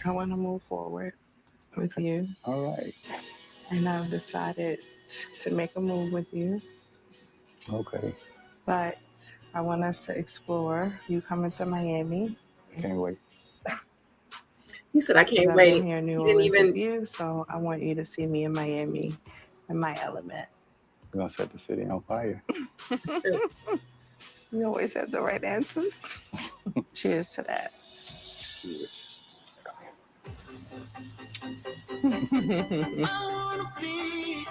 I want to move forward with you, All right. and I've decided to make a move with you. Okay. But I want us to explore you coming to Miami Can't wait. He said, I because can't I've been wait. here in New He didn't Orleans with even, you. So I want you to see me in Miami in my element. We're gonna set the city on fire. You always have the right answers. Cheers to that. Yes. I wanna be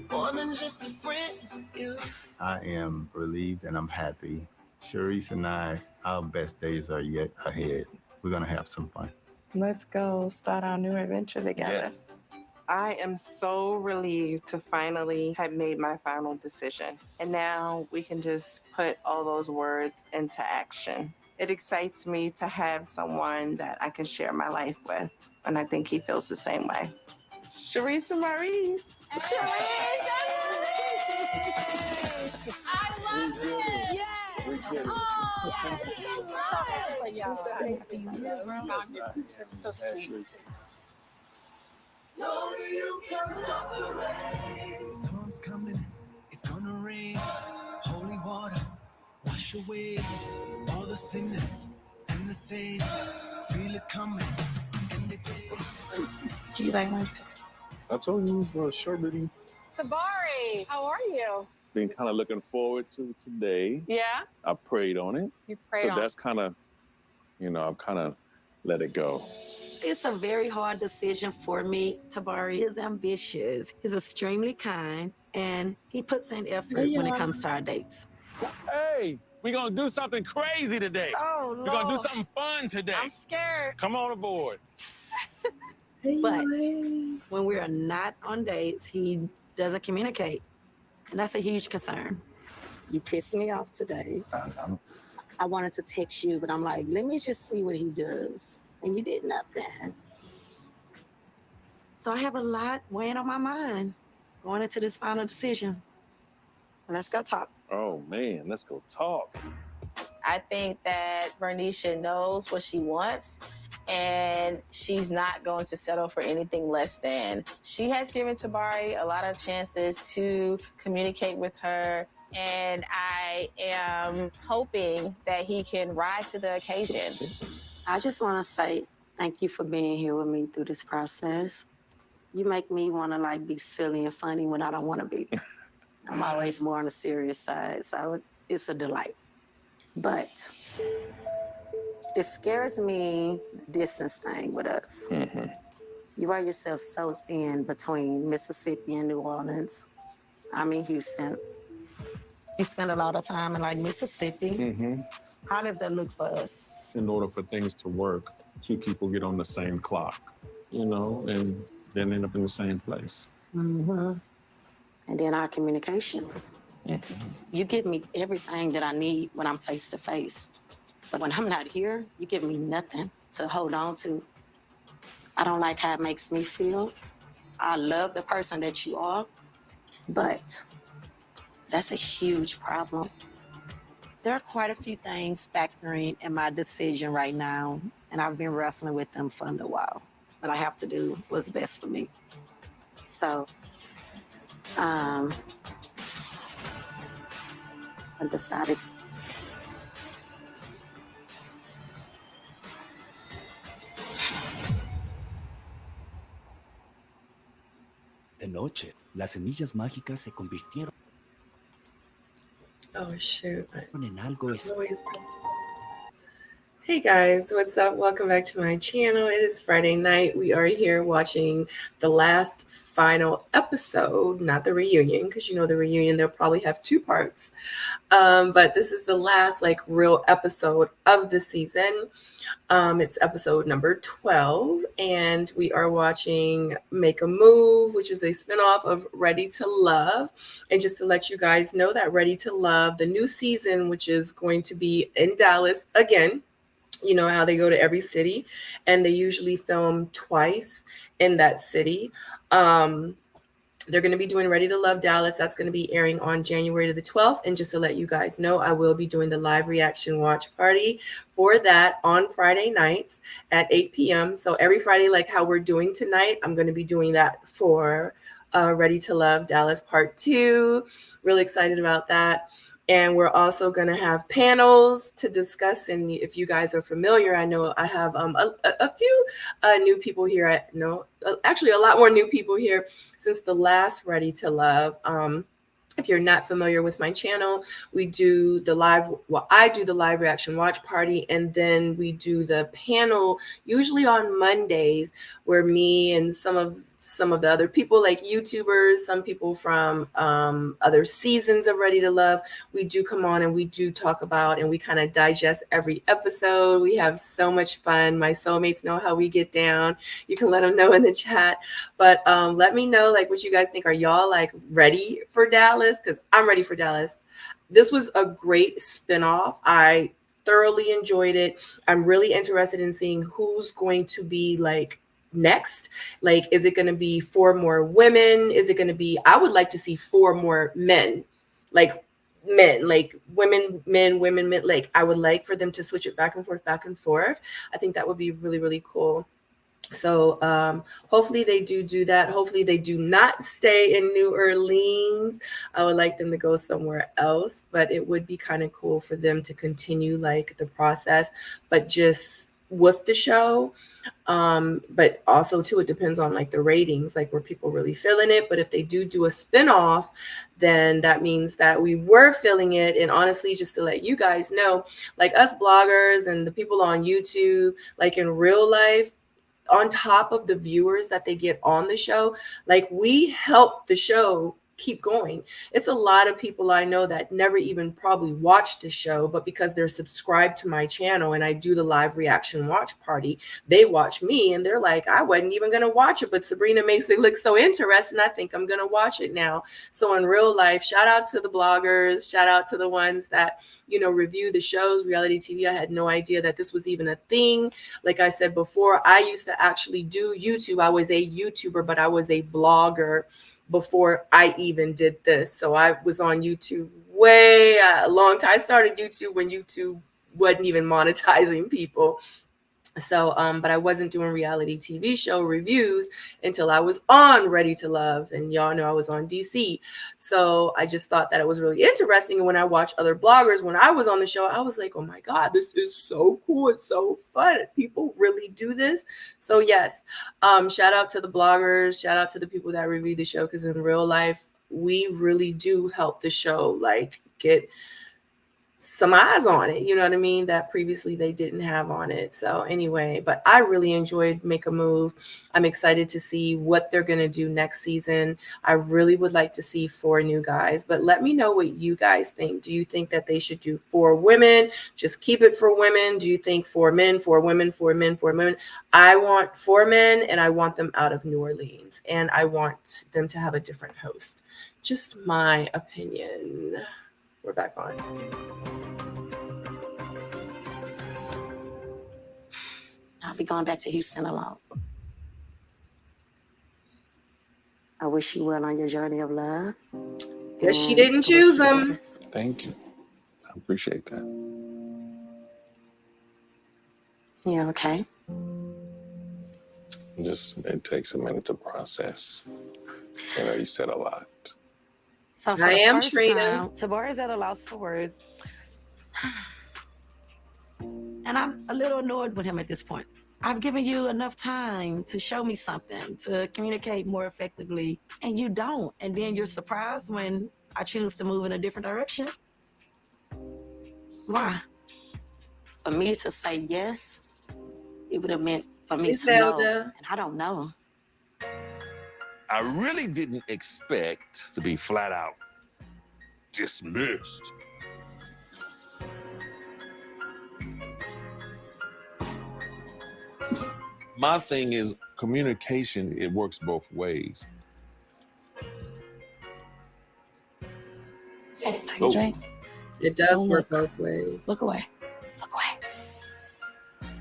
more than just a friend to you. I am relieved and I'm happy. Sharice and I, our best days are yet ahead. We're gonna have some fun. Let's go start our new adventure together. Yes. I am so relieved to finally have made my final decision. And now we can just put all those words into action. It excites me to have someone that I can share my life with. And I think he feels the same way. Sharice and Maurice. I love it. Yes. Oh, yes. So happy for y'all. This is so sweet. Know you can stop the rain. Storm's coming, it's gonna rain. Holy water, wash away all the sinners and the saints. Feel it coming in the day. Do you like my picture? I told you it was a short meeting. Sabari, how are you? Been kind of looking forward to today. Yeah? I prayed on it. You prayed So on that's kind of, I've kind of let it go. It's a very hard decision for me. Tabari is ambitious. He's extremely kind, and he puts in effort when it comes to our dates. Hey, we're going to do something crazy today. Oh, We're going to do something fun today. I'm scared. Come on aboard. But when we are not on dates, he doesn't communicate. And that's a huge concern. You pissed me off today. I wanted to text you, but I'm like, let me just see what he does. And you did nothing. So I have a lot weighing on my mind going into this final decision. Let's go talk. Oh, man, let's go talk. I think that Vernisha knows what she wants, and she's not going to settle for anything less than. She has given Tabari a lot of chances to communicate with her, and I am hoping that he can rise to the occasion. I just want to say thank you for being here with me through this process. You make me want to be silly and funny when I don't want to be. I'm always more on the serious side, so it's a delight. But it scares me, the distance thing with us. Mm-hmm. You wear yourself so thin between Mississippi and New Orleans. I'm in Houston. You spend a lot of time in Mississippi. Mm-hmm. How does that look for us? In order for things to work, two people get on the same clock, and then end up in the same place. Mm-hmm. And then our communication. Mm-hmm. You give me everything that I need when I'm face to face. But when I'm not here, you give me nothing to hold on to. I don't like how it makes me feel. I love the person that you are, but that's a huge problem. There are quite a few things factoring in my decision right now, and I've been wrestling with them for a little while. But I have to do what's best for me. So, I decided. De noche, las semillas mágicas se convirtieron oh, shoot. en algo Hey guys, what's up? Welcome back to my channel. It is Friday night. We are here watching the last final episode, not the reunion, because the reunion, they'll probably have 2 parts. But this is the last real episode of the season. It's episode number 12, and we are watching Make a Move, which is a spinoff of Ready to Love. And just to let you guys know that Ready to Love, the new season, which is going to be in Dallas again, you know how they go to every city and they usually film twice in that city. They're going to be doing Ready to Love Dallas. That's going to be airing on January the 12th. And just to let you guys know, I will be doing the live reaction watch party for that on Friday nights at 8 p.m. So every Friday, like how we're doing tonight, I'm going to be doing that for Ready to Love Dallas Part 2. Really excited about that. And we're also going to have panels to discuss. And if you guys are familiar, I know I have a few new people here. Actually, a lot more new people here since the last Ready to Love. If you're not familiar with my channel, we do the live, well, I do the live reaction watch party, and then we do the panel usually on Mondays where me and some of the other people, like YouTubers, some people from other seasons of Ready to Love, we do come on and we do talk about and we kind of digest every episode. We have so much fun. My soulmates know how we get down. You can let them know in the chat. But let me know like what you guys think. Are y'all like ready for Dallas? Because I'm ready for Dallas. This was a great spinoff. I thoroughly enjoyed it. I'm really interested in seeing who's going to be like next. Like, is it going to be 4 more women? Is it going to be, I would like to see 4 more men, like men, like women, men, women, men. Like, I would like for them to switch it back and forth, back and forth. I think that would be really, really cool. So hopefully they do that. Hopefully they do not stay in New Orleans. I would like them to go somewhere else, but it would be kind of cool for them to continue like the process, but just with the show. But also too, it depends on like the ratings, like were people really feeling it? But if they do a spinoff, then that means that we were feeling it. And honestly, just to let you guys know, like us bloggers and the people on YouTube, like in real life, on top of the viewers that they get on the show, like we help the show keep going. It's a lot of people I know that never even probably watched the show, but because they're subscribed to my channel and I do the live reaction watch party, they watch me and they're like, I wasn't even going to watch it, but Sabrina makes it look so interesting. I think I'm going to watch it now. So in real life, shout out to the bloggers, shout out to the ones that, you know, review the shows, reality TV. I had no idea that this was even a thing. Like I said before, I used to actually do YouTube. I was a YouTuber, but I was a vlogger before I even did this. So I was on YouTube way a long time. I started YouTube when YouTube wasn't even monetizing people. So, but I wasn't doing reality TV show reviews until I was on Ready to Love. And y'all know I was on DC. So I just thought that it was really interesting. And when I watched other bloggers, when I was on the show, I was like, oh my God, this is so cool. It's so fun. People really do this. So yes, shout out to the bloggers, shout out to the people that review the show. Because in real life, we really do help the show like get some eyes on it, you know what I mean, that previously they didn't have on it. So anyway, but I really enjoyed Make a Move. I'm excited to see what they're going to do next season. I really would like to see 4 new guys, but let me know what you guys think. Do you think that they should do 4 women? Just keep it for women? Do you think 4 men, 4 women, 4 men, 4 women? I want 4 men and I want them out of New Orleans and I want them to have a different host. Just my opinion. We're back on. I'll be going back to Houston alone. I wish you well on your journey of love. Guess she didn't choose them. Thank you. I appreciate that. Yeah, okay. Just, it takes a minute to process. You know, you said a lot. So for I the am first Trina. time, Tabara's at a loss for words. And I'm a little annoyed with him at this point. I've given you enough time to show me something, to communicate more effectively, and you don't. And then you're surprised when I choose to move in a different direction. Why? For me to say yes, it would have meant for me to know. And I don't know. I really didn't expect to be flat out dismissed. My thing is communication, it works both ways. Take a drink. It does work both ways. Look away. Look away.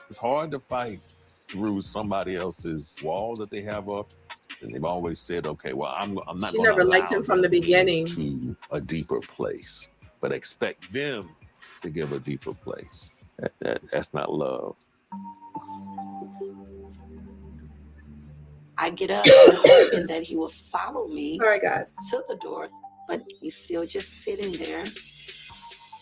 It's hard to fight through somebody else's walls that they have up. And they've always said, okay, well, I'm not She gonna never liked allow him from the them beginning. to a deeper place, but expect them to give a deeper place. That's not love. I get up and hoping that he will follow me All right, guys. to the door, but he's still just sitting there.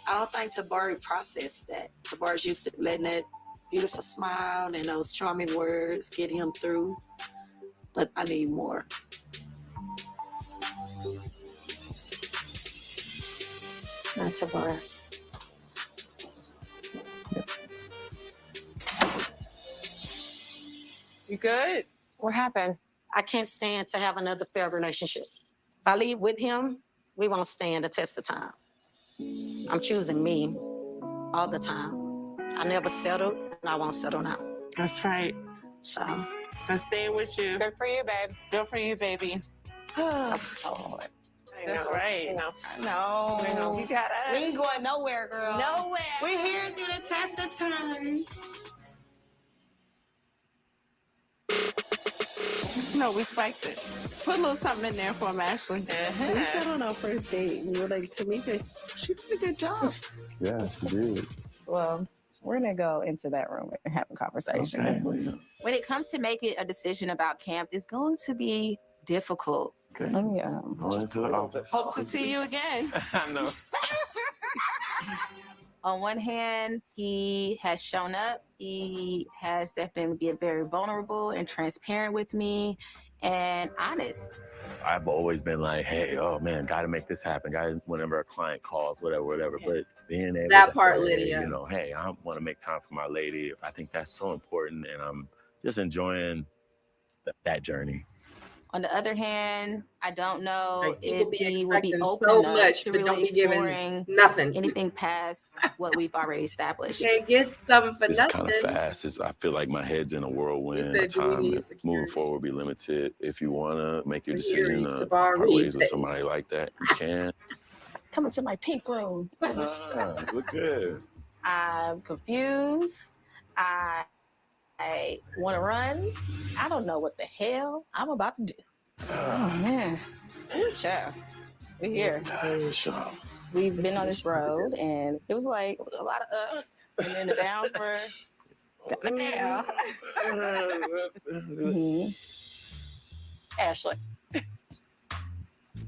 I don't think Tabari processed that. Tabari's used to letting that beautiful smile and those charming words get him through, but I need more. Not Tabari. You good? What happened? I can't stand to have another failed relationship. If I leave with him, we won't stand the test of time. I'm choosing me all the time. I never settled, and I won't settle now. That's right. So I'm staying with you. Good for you, babe. Good for you, baby. I'm so hard. That's right. No. You got us. We ain't going nowhere, girl. Nowhere. We're here through the test of time. No, we spiked it. Put a little something in there for him, Ashley. We said on our first date, we were like, Tamika, she did a good job. Yeah, she did. Well, we're gonna go into that room and have a conversation. Okay. When it comes to making a decision about camps, it's going to be difficult. Okay. Let me Going into the office. Hope to see you again. I know. On one hand, he has shown up. He has definitely been very vulnerable and transparent with me and honest. I've always been like, hey, oh man, gotta make this happen. Gotta, whenever a client calls, whatever. But being able That to part, say, Lydia. you know, hey, I want to make time for my lady. I think that's so important, and I'm just enjoying that journey. On the other hand, I don't know Like, people if be he will be expecting open so enough much, to but don't really be giving exploring nothing. anything past what we've already established. Can't get something for It's nothing. kind of fast. I feel like my head's in a whirlwind. You My said, do we time need moving security? forward will be limited. If you want to make your Security, decision to Tabari, part ways with baby. somebody like that, you can. Come into my pink room. Look good. I'm confused. I want to run. I don't know what the hell I'm about to do. Oh man, ooh, child. We're here. We've been on this road, and it was like a lot of ups, and then the downs were kind of down. Mm-hmm. Ashley,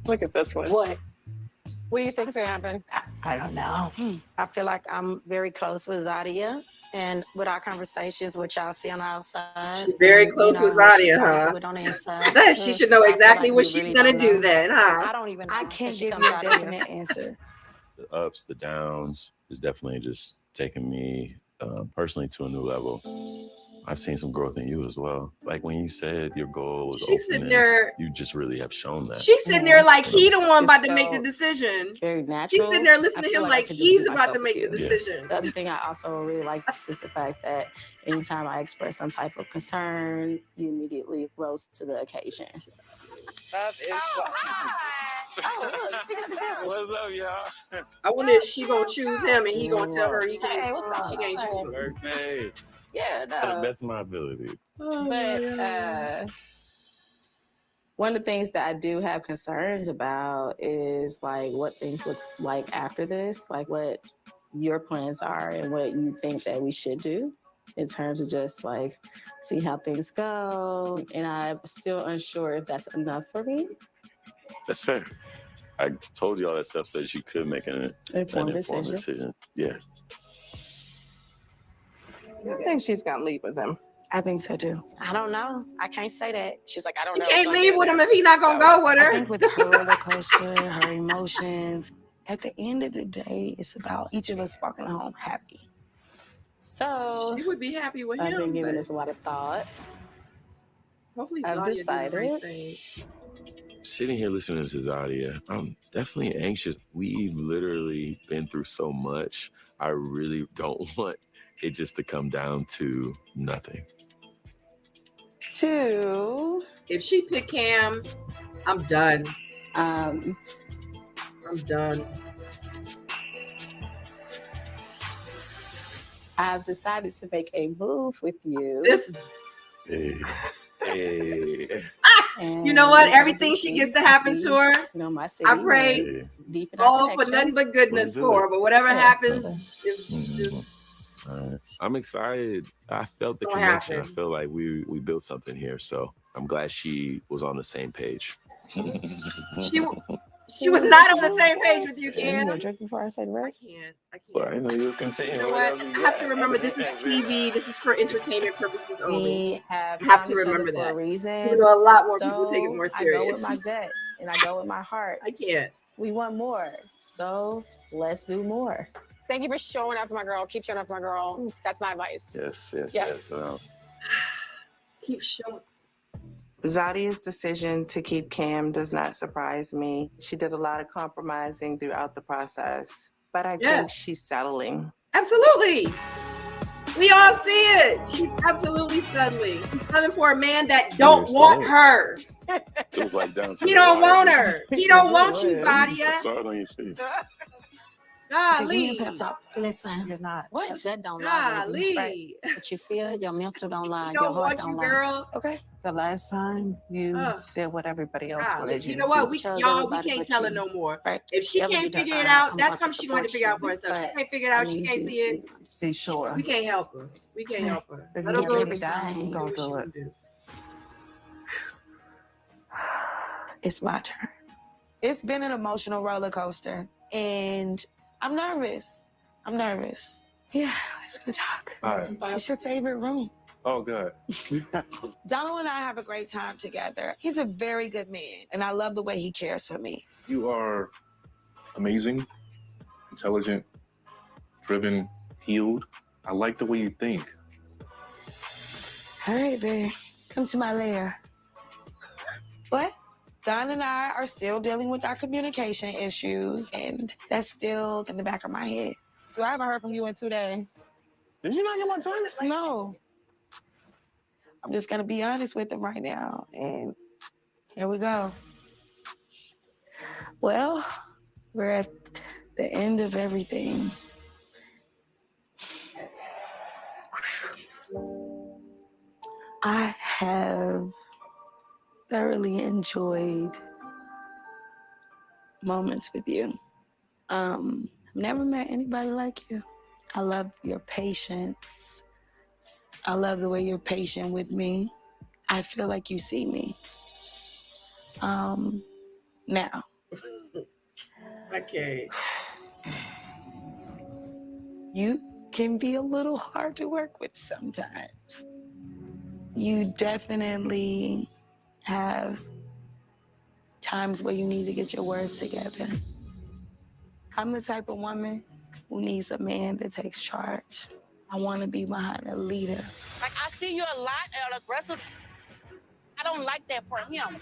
look at this one. What? What do you think is going to happen? I don't know. I feel like I'm very close with Zadia, and with our conversations, which y'all see on the outside. She's very and, close with what she Zadia, fights huh? with on the inside. That she should know I feel exactly like what we she's really gonna don't do know. then, huh? I don't even know. I until can't she give comes you a out of here. definite answer. The ups, the downs is definitely just taking me personally to a new level. I've seen some growth in you as well. Like when you said your goal was She's sitting openness, there- you just really have shown that. She's sitting there like he the one It about to make the felt decision. Very She's natural. sitting there listening I to feel him like I like could just he's be about to myself make with the you. decision. The other thing I also really like is the fact that anytime I express some type of concern, you immediately rose to the occasion. Love is Oh, look, speaking of the devil. What's up, y'all? I wonder if she gonna choose him and he gonna tell her he Hey, can't. what's She up? can't choose him. Birthday Yeah, to the no. best of my ability. But one of the things that I do have concerns about is like what things look like after this, like what your plans are and what you think that we should do in terms of just like see how things go. And I'm still unsure if that's enough for me. That's fair. I told you all that stuff so that you could make an Informed informed decision. decision. Yeah. I think she's gonna leave with him. I think so too. I don't know. I can't say that. She's like, I don't She know. can't so I leave get with it. him if he not gonna go with I her. think with her roller coaster, her emotions, at the end of the day, it's about each of us walking home happy. So She would be happy with I've him. been giving but this a lot of thought. hopefully I've Zadia do the right decided. thing. Sitting here listening to Zadia, I'm definitely anxious. We've literally been through so much. I really don't want it just to come down to nothing. Two, If she pick Cam, I'm done. um, I'm done. I've decided to make a move with you. This Hey, hey. You know what? And we Everything she gets to happen to her, you know, my city. I pray and deepen our all for connection. nothing but goodness Let's do for her. it. But whatever Yeah. happens is just All right. I'm excited. I felt the gonna connection. happen. I feel like we built something here. So I'm glad she was on the same page. she was not on the same page with you, You Cam. gonna drink before I say the rest? I Well, I can't. know you was continuing. You know what? I have to remember this is TV. This is for entertainment purposes only. We have I have found to each other remember for a that. reason. Even though a lot more people take it So more I go with serious. my gut and I go with my heart. I can't. We want more. So let's do more. Thank you for showing up for my girl. Keep showing up for my girl. That's my advice. Yes. Keep showing. Zadia's decision to keep Cam does not surprise me. She did a lot of compromising throughout the process, but I think she's settling. Absolutely. We all see it. She's absolutely settling. She's settling for a man that don't want her. It was like down to He the don't wire. want her. He don't want you, I Zadia. saw it on your face. Golly. Listen, You're not. what? That don't lie. Baby. Golly. What you feel, your mental don't lie. He Your don't heart want don't you, lie. girl. Okay. The last time you Ugh. did what everybody else Golly. wanted You you know to what? do. We Chose y'all, we everybody can't but tell her you. no more. Right. If she Whatever can't you figure it decide, out, I'm that's going to something she wanted to support figure you. out for herself. She But can't figure it I out. She need can't you see it. to Be sure. We can't help her. We can't help her. If Let you her get go. it done, go what she do gonna it. do. It's my turn. It's been an emotional roller coaster, and I'm nervous. Yeah, let's go talk. All right. What's your favorite room? Oh, good. Donald and I have a great time together. He's a very good man, and I love the way he cares for me. You are amazing, intelligent, driven, healed. I like the way you think. All right, babe. Come to my lair. But Don and I are still dealing with our communication issues, and that's still in the back of my head. I haven't heard from you in 2 days. Did you not get my text? No. I'm just gonna be honest with him right now, and here we go. Well, we're at the end of everything. I have thoroughly enjoyed moments with you. I've never met anybody like you. I love your patience. I love the way you're patient with me. I feel like you see me. Now. Okay. You can be a little hard to work with sometimes. You definitely have times where you need to get your words together. I'm the type of woman who needs a man that takes charge. I want to be behind a leader. Like, I see you a lot aggressive. I don't like that for him.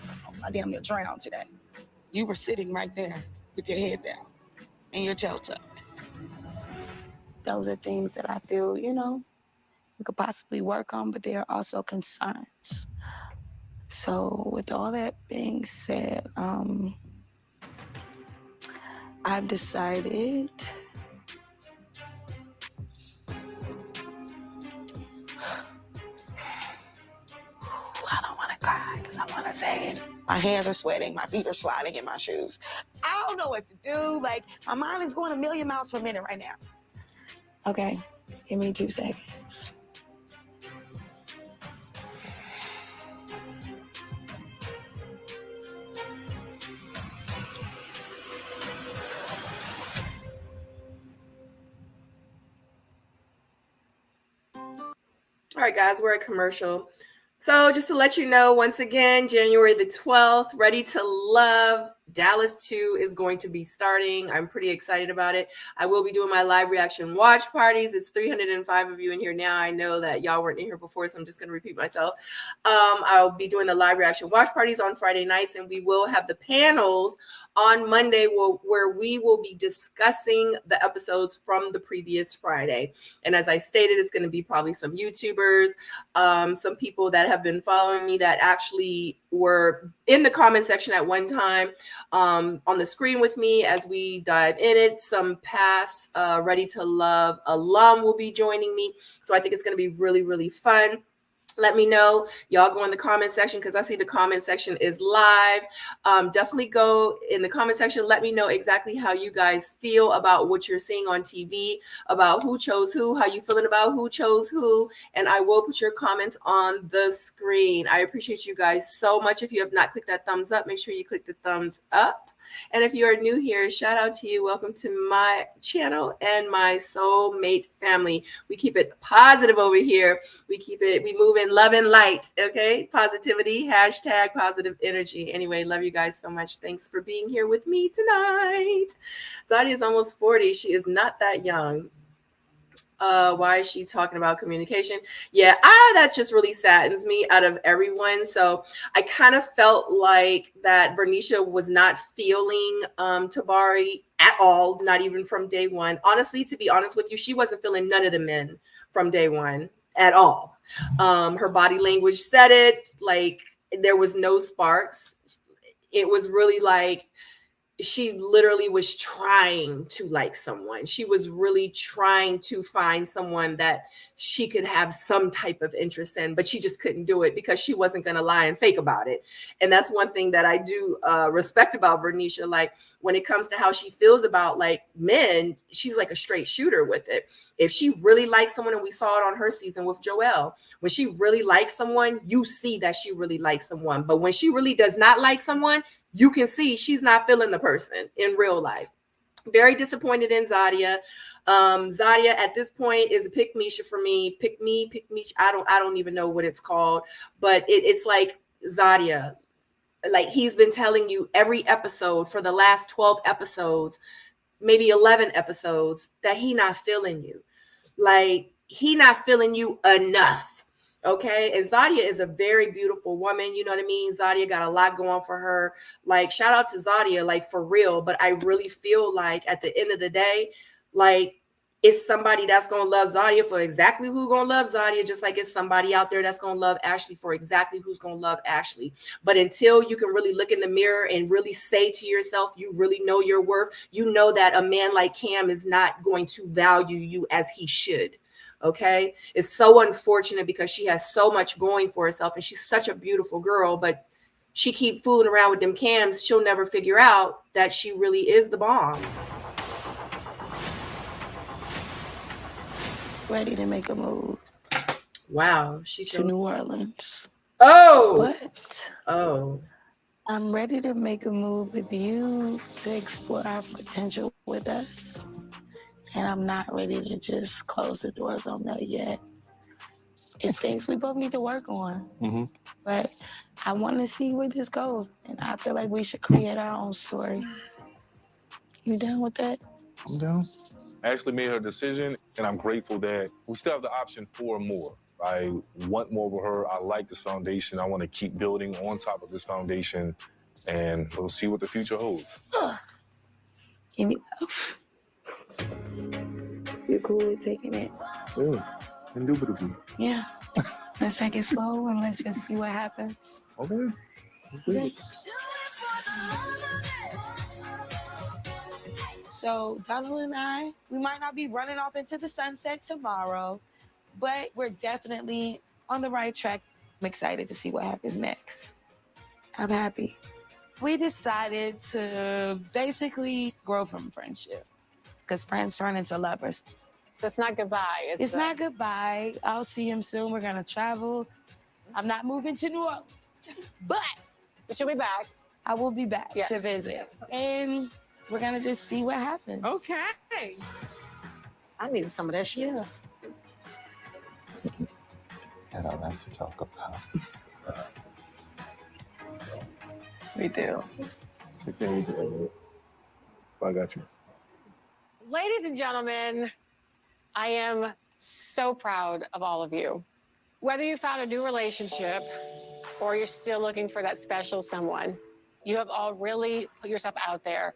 I damn near drowned today. You were sitting right there with your head down and your tail tucked. Those are things that I feel, we could possibly work on, but there are also concerns. So with all that being said, I've decided I don't want to cry because I want to say it. My hands are sweating. My feet are sliding in my shoes. I don't know what to do. Like, my mind is going a million miles per minute right now. Okay, give me 2 seconds. All right, guys, we're at commercial. So just to let you know, once again, January the 12th, Ready to Love Dallas 2 is going to be starting. I'm pretty excited about it. I will be doing my live reaction watch parties. It's 305 of you in here now. I know that y'all weren't in here before, so I'm just going to repeat myself. I'll be doing the live reaction watch parties on Friday nights, and we will have the panels on Monday where we will be discussing the episodes from the previous Friday. And as I stated, it's going to be probably some YouTubers, some people that have been following me that actually were in the comment section at one time on the screen with me as we dive in it. Some past Ready to Love alum will be joining me. So I think it's going to be really, really fun. Let me know. Y'all go in the comment section because I see the comment section is live. Definitely go in the comment section. Let me know exactly how you guys feel about what you're seeing on TV, about who chose who, how you feeling about who chose who. And I will put your comments on the screen. I appreciate you guys so much. If you have not clicked that thumbs up, make sure you click the thumbs up. And if you are new here, shout out to you. Welcome to my channel and my soulmate family. We keep it positive over here. We move in love and light. Okay. Positivity, hashtag positive energy. Anyway, love you guys so much. Thanks for being here with me tonight. Zadia is almost 40. She is not that young. Why is she talking about communication? Yeah, that just really saddens me out of everyone. So I kind of felt like that Vernisha was not feeling Tabari at all, not even from day one. Honestly, to be honest with you, she wasn't feeling none of the men from day one at all. Her body language said it, like there was no sparks. It was really like she literally was trying to like someone. She was really trying to find someone that she could have some type of interest in, but she just couldn't do it because she wasn't going to lie and fake about it. And that's one thing that I do respect about Vernisha. Like when it comes to how she feels about like men, she's like a straight shooter with it. If she really likes someone, and we saw it on her season with Joelle, when she really likes someone, you see that she really likes someone. But when she really does not like someone, you can see she's not feeling the person in real life. Very disappointed in Zadia. Zadia at this point is a pick Misha for me. Pick me. I don't even know what it's called, but it's like Zadia. Like he's been telling you every episode for the last 12 episodes, maybe 11 episodes, that he not feeling you. Like he not feeling you enough. Okay. And Zadia is a very beautiful woman. You know what I mean? Zadia got a lot going for her. Like, shout out to Zadia, like for real. But I really feel like at the end of the day, like it's somebody that's going to love Zadia for exactly who's going to love Zadia, just like it's somebody out there that's going to love Ashley for exactly who's going to love Ashley. But until you can really look in the mirror and really say to yourself, you really know your worth, you know that a man like Cam is not going to value you as he should. Okay. It's so unfortunate because she has so much going for herself and she's such a beautiful girl, but she keep fooling around with them cams. She'll never figure out that she really is the bomb. Ready to make a move. Wow. She chose to New Orleans. Oh. What? Oh. I'm ready to make a move with you to explore our potential with us. And I'm not ready to just close the doors on that yet. It's things we both need to work on. Mm-hmm. But I want to see where this goes. And I feel like we should create our own story. You down with that? I'm down. Ashley made her decision, and I'm grateful that we still have the option for more. I want more with her. I like this foundation. I want to keep building on top of this foundation, and we'll see what the future holds. Give me love. You cool with taking it? Yeah, indubitably. Yeah. Let's take it slow and let's just see what happens. Okay. Okay. So Donald and I, we might not be running off into the sunset tomorrow, but we're definitely on the right track. I'm excited to see what happens next. I'm happy. We decided to basically grow from friendship because friends turn into lovers. So it's not goodbye. It's not goodbye. I'll see him soon. We're going to travel. I'm not moving to New Orleans, but you'll be back. I will be back Yes. to visit. And we're going to just see what happens. Okay. I needed some of that shit. Yeah. That I like to talk about. We do. I got you. Ladies and gentlemen, I am so proud of all of you. Whether you found a new relationship or you're still looking for that special someone, you have all really put yourself out there.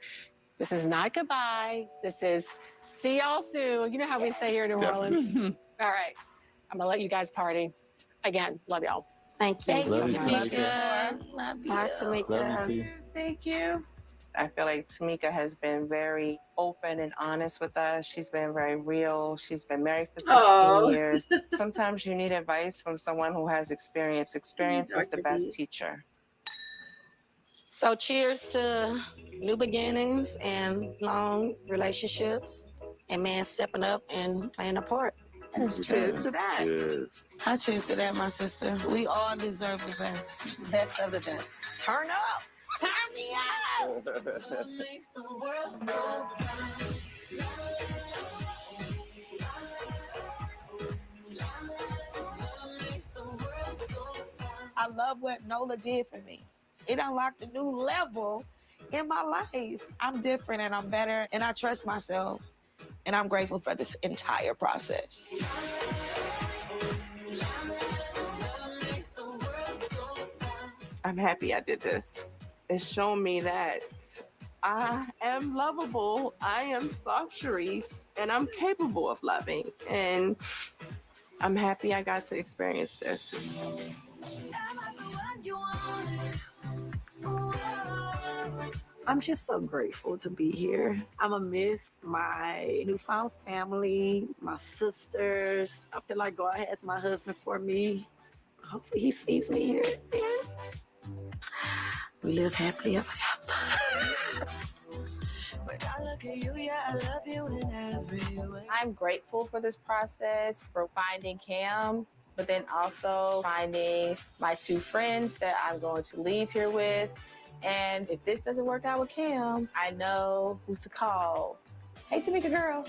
This is not goodbye. This is see y'all soon. You know how we say here in New Orleans. All right. I'm going to let you guys party. Again, love y'all. Thank you. Thank you, Love you, Tamika. Love you. Bye, Tamika. Love you, T. Thank you. I feel like Tamika has been very open and honest with us. She's been very real. She's been married for 16 Oh. years. Sometimes you need advice from someone who has experience. Experience is the Dr. best B. teacher. So cheers to new beginnings and long relationships and man stepping up and playing a part. Cheers to that. Cheers. I cheers to that, my sister. We all deserve the best. Best of the best. Turn up. Turn me up. I love what Nola did for me. It unlocked a new level in my life. I'm different and I'm better and I trust myself. And I'm grateful for this entire process. I'm happy I did this. It's shown me that I am lovable. I am soft, Sharice, and I'm capable of loving. And I'm happy I got to experience this. I'm just so grateful to be here. I'm gonna miss my newfound family, my sisters. I feel like God has my husband for me. Hopefully he sees me here. And we live happily ever after. I'm grateful for this process, for finding Cam, but then also finding my two friends that I'm going to leave here with. And if this doesn't work out with Cam, I know who to call. Hey, Tamika girl.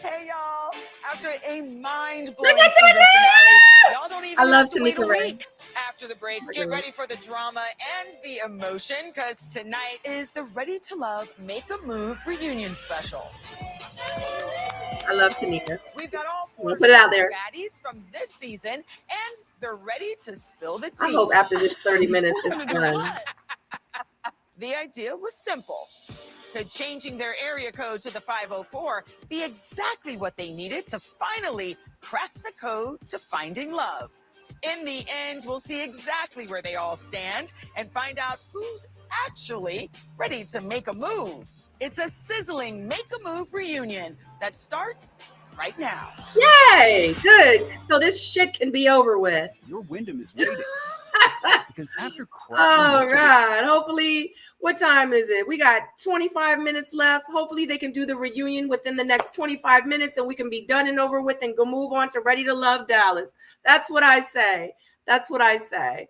Hey y'all! After a mind-blowing Tamika season finale, y'all don't even I love have to wait Tamika a Ray. week. After the break, get ready for the drama and the emotion, because tonight is the Ready to Love Make a Move reunion special. I love Tamika. We've got all We'll four put it out sexy there. baddies from this season, and they're ready to spill the tea. I hope after this 30 minutes it's done. The idea was simple. Could changing their area code to the 504 be exactly what they needed to finally crack the code to finding love? In the end, we'll see exactly where they all stand and find out who's actually ready to make a move. It's a sizzling Make a Move reunion that starts right now. Yay! Good. So this shit can be over with. Your Wyndham is waiting. Because after crushing Oh yesterday- God. Hopefully, what time is it? We got 25 minutes left. Hopefully they can do the reunion within the next 25 minutes and we can be done and over with and go move on to Ready to Love Dallas. That's what I say. That's what I say.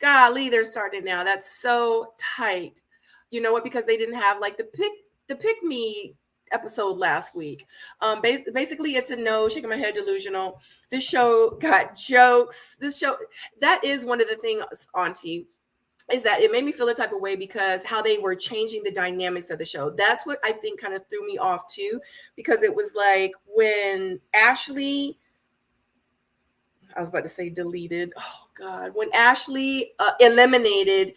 Golly, they're starting now. That's so tight. You know what? Because they didn't have like the pick me episode last week. Basically it's a no, shaking my head, delusional. This show got jokes. This show, that is one of the things, Auntie, is that it made me feel a type of way because how they were changing the dynamics of the show. That's what I think kind of threw me off too, because it was like when Ashley, I was about to say deleted. Oh God, when Ashley eliminated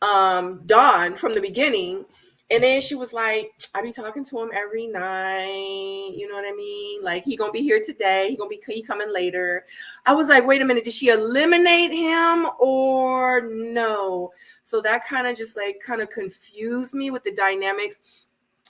Dawn from the beginning, and then she was like, I be talking to him every night. You know what I mean? Like, he gonna be here today. He coming later. I was like, wait a minute. Did she eliminate him or no? So that kind of confused me with the dynamics.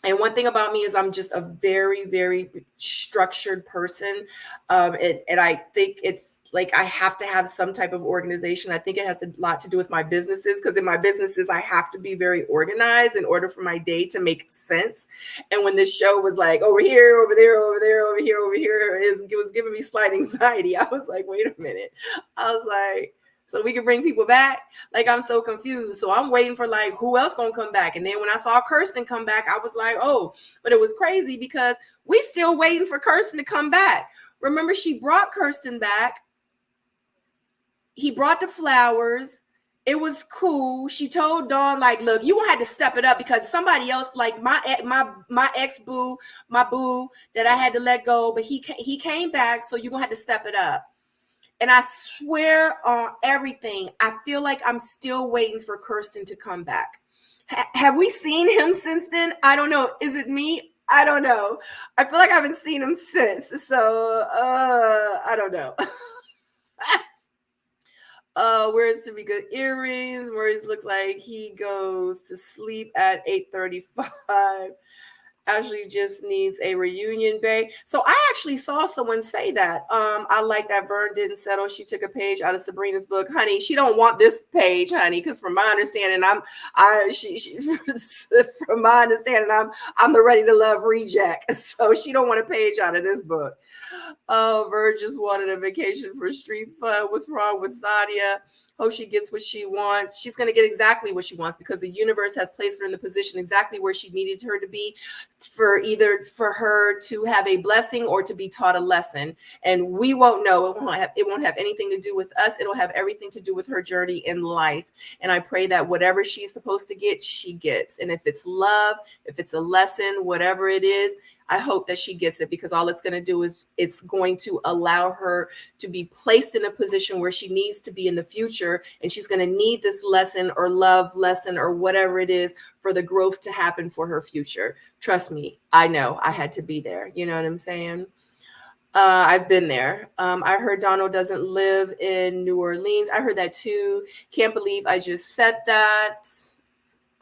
And one thing about me is I'm just a very, very structured person. And I think it's like I have to have some type of organization. I think it has a lot to do with my businesses, because in my businesses, I have to be very organized in order for my day to make sense. And when this show was like over here, over there, over there, over here, over here, it was giving me slight anxiety. I was like, wait a minute. I was like, so we can bring people back? Like, I'm so confused. So I'm waiting for like, who else gonna come back? And then when I saw Kirsten come back, I was like, oh, but it was crazy because we still waiting for Kirsten to come back. Remember, she brought Kirsten back. He brought the flowers. It was cool. She told Dawn, like, look, you won't have to step it up because somebody else, like my ex-boo, my boo that I had to let go, but he came back, so you're gonna have to step it up. And I swear on everything, I feel like I'm still waiting for Kirsten to come back. Have we seen him since then? I don't know. Is it me? I don't know. I feel like I haven't seen him since. So, I don't know. Where's Tamika earrings? Maurice looks like he goes to sleep at 8:35. Ashley just needs a reunion, babe. So I actually saw someone say that. I like that Vern didn't settle. She took a page out of Sabrina's book, honey. She don't want this page, honey, because from my understanding, from my understanding, I'm the Ready to Love reject. So she don't want a page out of this book. Vern just wanted a vacation for street fun. What's wrong with Sadia? Hope she gets what she wants. She's going to get exactly what she wants because the universe has placed her in the position exactly where she needed her to be for either for her to have a blessing or to be taught a lesson. And we won't know. It won't have anything to do with us. It'll have everything to do with her journey in life. And I pray that whatever she's supposed to get, she gets. And if it's love, if it's a lesson, whatever it is, I hope that she gets it because all it's going to do is it's going to allow her to be placed in a position where she needs to be in the future. And she's going to need this lesson or love lesson or whatever it is for the growth to happen for her future. Trust me, I know I had to be there. You know what I'm saying? I've been there. I heard Donald doesn't live in New Orleans. I heard that too. Can't believe I just said that.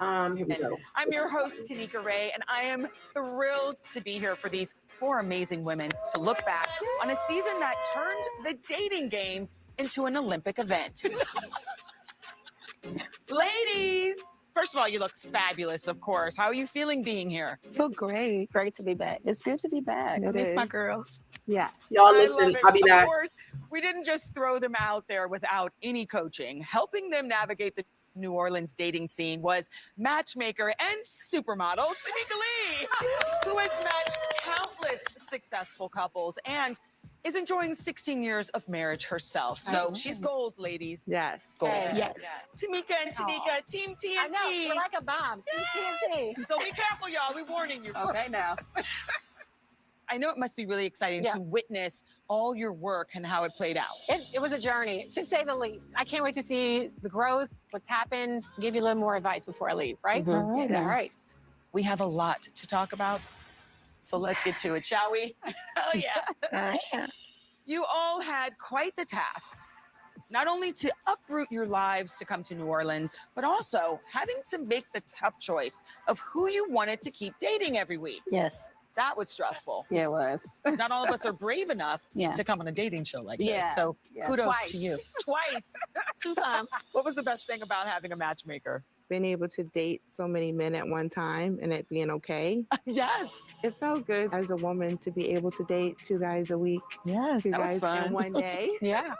Here we go. I'm your host, Tanika Ray, and I am thrilled to be here for these 4 amazing women to look back on a season that turned the dating game into an Olympic event. Ladies, first of all, you look fabulous, of course. How are you feeling being here? Feel great. Great to be back. It's good to be back. It Miss is. my girls. Yeah. Y'all I listen, love it. I'll be back. Of course, we didn't just throw them out there without any coaching. Helping them navigate the New Orleans dating scene was matchmaker and supermodel Tamika Lee, who has matched countless successful couples and is enjoying 16 years of marriage herself. So she's goals, ladies. Yes. Goals. Yes. Tamika and Tanika, Team TNT. I know, we're like a bomb. Team TNT. So be careful, y'all. We're warning you. Okay, now. I know it must be really exciting to witness all your work and how it played out. It was a journey, to say the least. I can't wait to see the growth, what's happened, give you a little more advice before I leave, right? All right. All right. We have a lot to talk about, so let's get to it, shall we? Oh, yeah. All right. You all had quite the task, not only to uproot your lives to come to New Orleans, but also having to make the tough choice of who you wanted to keep dating every week. Yes. That was stressful. Yeah, it was. Not all of us are brave enough Yeah. to come on a dating show like Yeah. this. So Yeah. kudos Twice. to you. Twice. 2 times. What was the best thing about having a matchmaker? Being able to date so many men at one time and it being okay. Yes. It felt good as a woman to be able to date 2 guys a week. Yes, 2 that was guys fun. in one day. Yeah.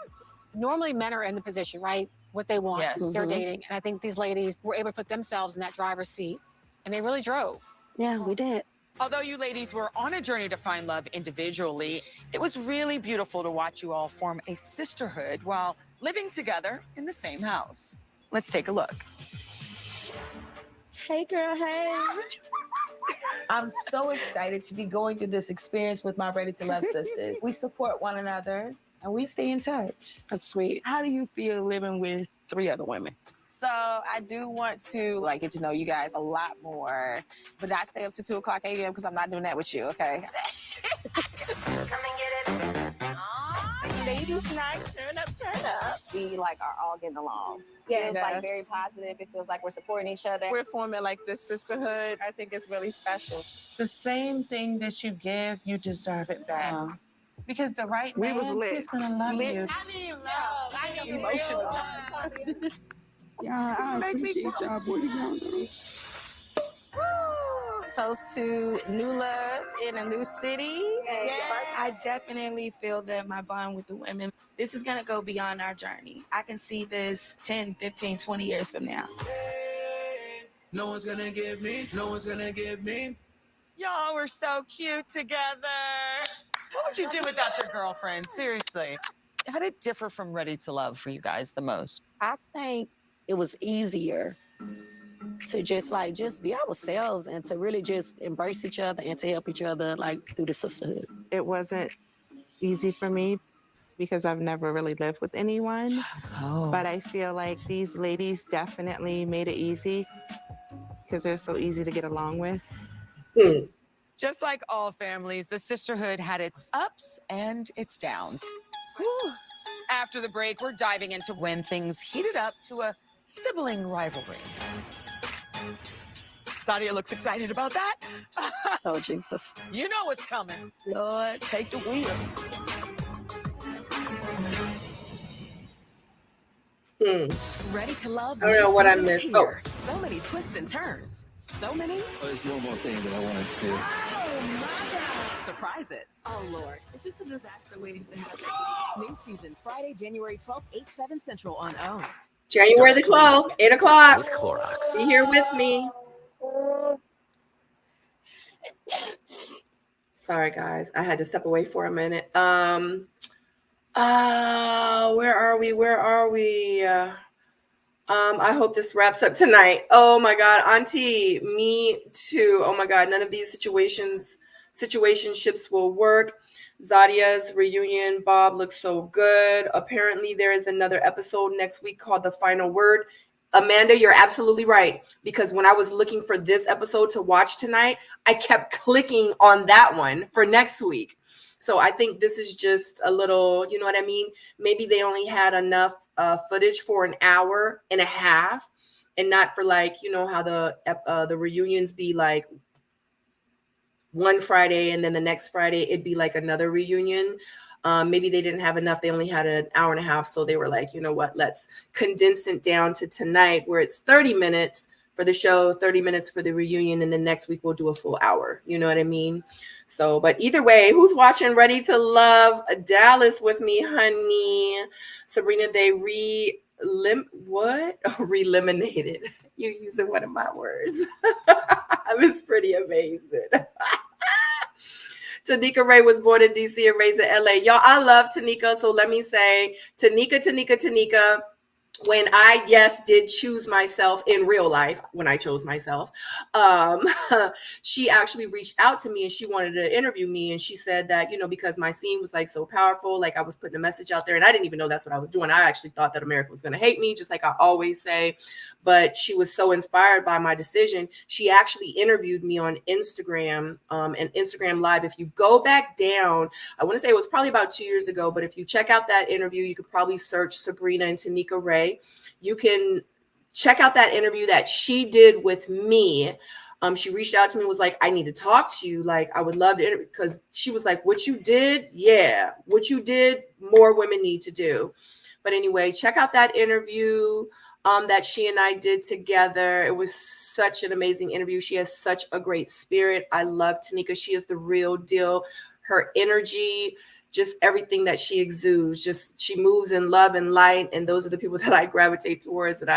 Normally, men are in the position, right? What they want. Yes. They're Mhm. dating. And I think these ladies were able to put themselves in that driver's seat, and they really drove. Yeah, we did. Although you ladies were on a journey to find love individually, it was really beautiful to watch you all form a sisterhood while living together in the same house. Let's take a look. Hey, girl. Hey. I'm so excited to be going through this experience with my Ready to Love sisters. We support one another and we stay in touch. That's sweet. How do you feel living with 3 other women? So I do want to get to know you guys a lot more, but not stay up to 2:00 a.m. because I'm not doing that with you, okay? Ladies night, turn up, turn up. We are all getting along. Yes. Feels very positive. It feels like we're supporting each other. We're forming this sisterhood. I think it's really special. The same thing that you give, you deserve it back. Because the right We man was lit. is gonna love you. I need love. I need Emotional. emotional. Yeah, I appreciate y'all putting on. Toast to new love in a new city. Yes. I definitely feel that my bond with the women, this is going to go beyond our journey. I can see this 10, 15, 20 years from now. No one's gonna give me, no one's gonna give me. Y'all were so cute together. What would you do without your girlfriend? Seriously. How did it differ from Ready to Love for you guys the most? I think it was easier to just be ourselves and to really just embrace each other and to help each other through the sisterhood. It wasn't easy for me because I've never really lived with anyone. Oh. But I feel like these ladies definitely made it easy because they're so easy to get along with. Just like all families, the sisterhood had its ups and its downs. After the break, we're diving into when things heated up to a sibling rivalry. Sadia looks excited about that. Oh, Jesus. You know what's coming. Lord, take the wheel. Ready to Love's I don't know new what I season is missed. Oh. here. So many twists and turns. So many There's one more thing that I want to do. surprises. Oh, Lord. It's just a disaster waiting to happen. New season, Friday, January 12th, 8/7 Central on OWN. January the 12th, 8 o'clock. With Clorox. Be here with me. Sorry, guys. I had to step away for a minute. Where are we? I hope this wraps up tonight. Oh my God, Auntie, me too. Oh my God, none of these situationships will work. Zadia's reunion, Bob looks so good. Apparently, there is another episode next week called The Final Word. Amanda, you're absolutely right. Because when I was looking for this episode to watch tonight, I kept clicking on that one for next week. So I think this is just a little, you know what I mean? Maybe they only had enough footage for an hour and a half, and not for like, you know how the reunions be like one Friday and then the next Friday it'd be like another reunion. Maybe they didn't have enough. They only had an hour and a half. So they were like, you know what, let's condense it down to tonight where it's 30 minutes for the show, 30 minutes for the reunion. And then next week we'll do a full hour. You know what I mean? So, but either way, who's watching Ready to Love Dallas with me, honey? Sabrina, they eliminated. You're using one of my words. It's pretty amazing. Tanika Ray was born in DC and raised in LA. Y'all, I love Tanika. So let me say, Tanika. When I, did choose myself in real life, when I chose myself, she actually reached out to me and she wanted to interview me. And she said that, you know, because my scene was like so powerful, like I was putting a message out there and I didn't even know that's what I was doing. I actually thought that America was going to hate me, just like I always say. But she was so inspired by my decision. She actually interviewed me on Instagram and Instagram Live. If you go back down, I want to say it was probably about 2 years ago, but if you check out that interview, you could probably search Sabrina and Tanika Ray. You can check out that interview that she did with me. She reached out to me and was like, I need to talk to you. Like, I would love to interview, because she was like, what you did? Yeah. What you did, more women need to do. But anyway, check out that interview that she and I did together. It was such an amazing interview. She has such a great spirit. I love Tanika. She is the real deal. Her energy, just everything that she exudes, just she moves in love and light. And those are the people that I gravitate towards. And